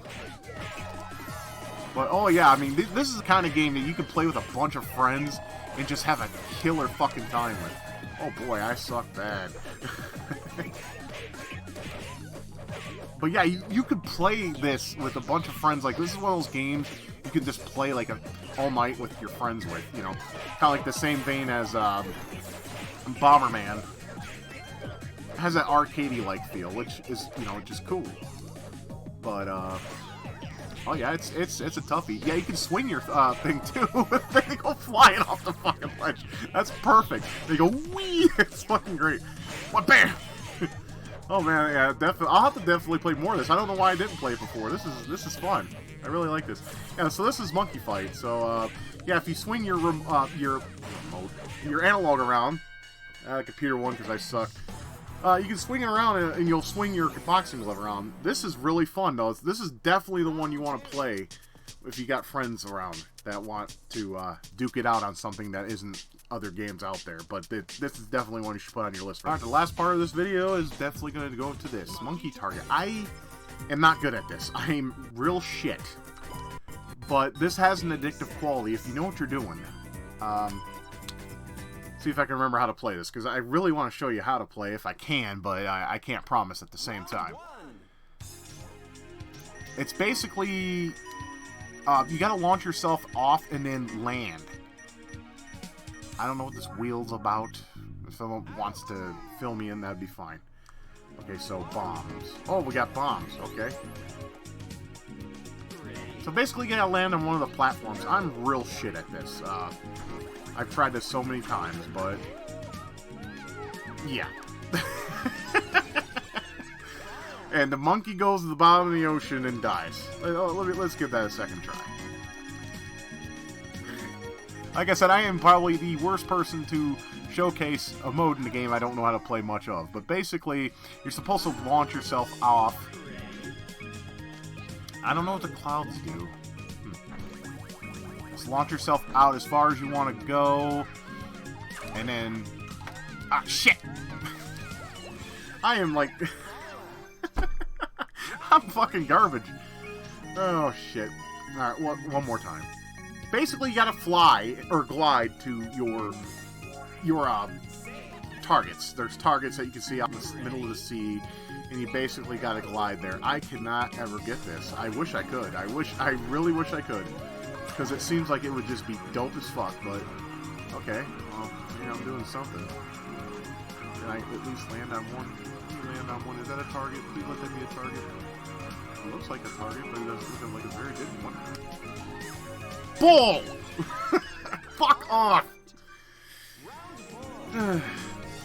But, oh yeah, I mean, this is the kind of game that you can play with a bunch of friends and just have a killer fucking time with. Oh boy, I suck bad. But yeah, you could play this with a bunch of friends. Like, this is one of those games you could just play, like, all night with your friends with, you know. Kind of like the same vein as Bomberman. It has that arcadey-like feel, which is, you know, just cool. But, oh yeah, it's a toughie. Yeah, you can swing your thing, too. They go flying off the fucking ledge. That's perfect. They go, whee! It's fucking great. What, bam! Oh man, yeah, definitely. I'll have to definitely play more of this. I don't know why I didn't play it before. This is fun. I really like this. Yeah, so this is Monkey Fight. So yeah, if you swing your analog around, computer one because I suck. You can swing it around and you'll swing your boxing glove around. This is really fun though. This is definitely the one you want to play if you got friends around that want to duke it out on something that isn't other games out there, but this is definitely one you should put on your list. Alright, the last part of this video is definitely going to go to this Monkey Target. I am not good at this. I'm real shit. But this has an addictive quality if you know what you're doing. See if I can remember how to play this, because I really want to show you how to play if I can, but I can't promise at the same time. It's basically you got to launch yourself off and then land. I don't know what this wheel's about. If someone wants to fill me in, that'd be fine. Okay, so bombs. Oh, we got bombs. Okay. So basically, you gotta land on one of the platforms. I'm real shit at this. I've tried this so many times, but yeah. And the monkey goes to the bottom of the ocean and dies. Let's give that a second try. Like I said, I am probably the worst person to showcase a mode in the game I don't know how to play much of. But basically, you're supposed to launch yourself off. I don't know what the clouds do. Just launch yourself out as far as you want to go. And then... Ah, shit! I am like... I'm fucking garbage. Oh, shit. Alright, one more time. Basically, you gotta fly or glide to your targets. There's targets that you can see out in the middle of the sea, and you basically gotta glide there. I cannot ever get this. I wish I could. I really wish I could, because it seems like it would just be dope as fuck. But okay, well, maybe I'm doing something. Can I at least land on one? Land on one. Is that a target? Please let that be a target. It looks like a target, but it doesn't look like a very good one. Bull! Fuck off!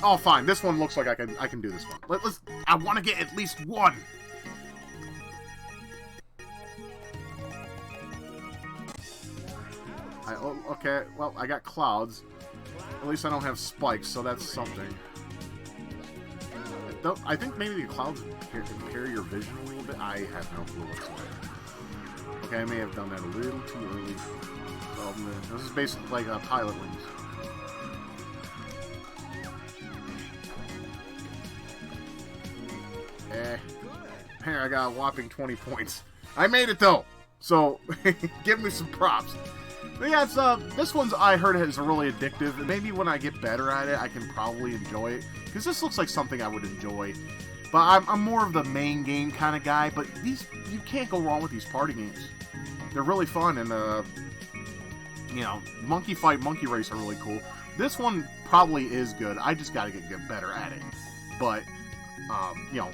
Oh, fine. This one looks like I can do this one. Let's. I want to get at least one. Okay. Well, I got clouds. At least I don't have spikes, so that's something. I think maybe the clouds impair your vision a little bit. I have no clue whatsoever. Okay, I may have done that a little too early. This is basically like pilot wings. Here, I got a whopping 20 points. I made it though, so give me some props. But yeah, this one's I heard is really addictive. Maybe when I get better at it, I can probably enjoy it, because this looks like something I would enjoy. But I'm more of the main game kind of guy. But you can't go wrong with these party games. They're really fun, and you know, Monkey Fight, Monkey Race are really cool. This one probably is good. I just gotta get better at it. But you know,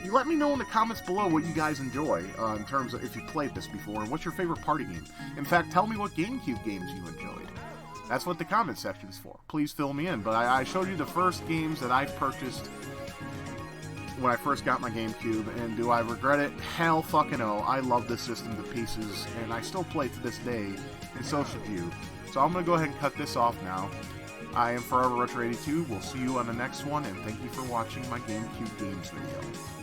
you let me know in the comments below what you guys enjoy in terms of if you played this before, and what's your favorite party game. In fact, tell me what GameCube games you enjoyed. That's what the comment section is for. Please fill me in. But I showed you the first games that I purchased when I first got my GameCube, and do I regret it? Hell fucking no. I love this system to pieces, and I still play it to this day, and so should you. So I'm going to go ahead and cut this off now. I am Forever Retro 82. We'll see you on the next one, and thank you for watching my GameCube games video.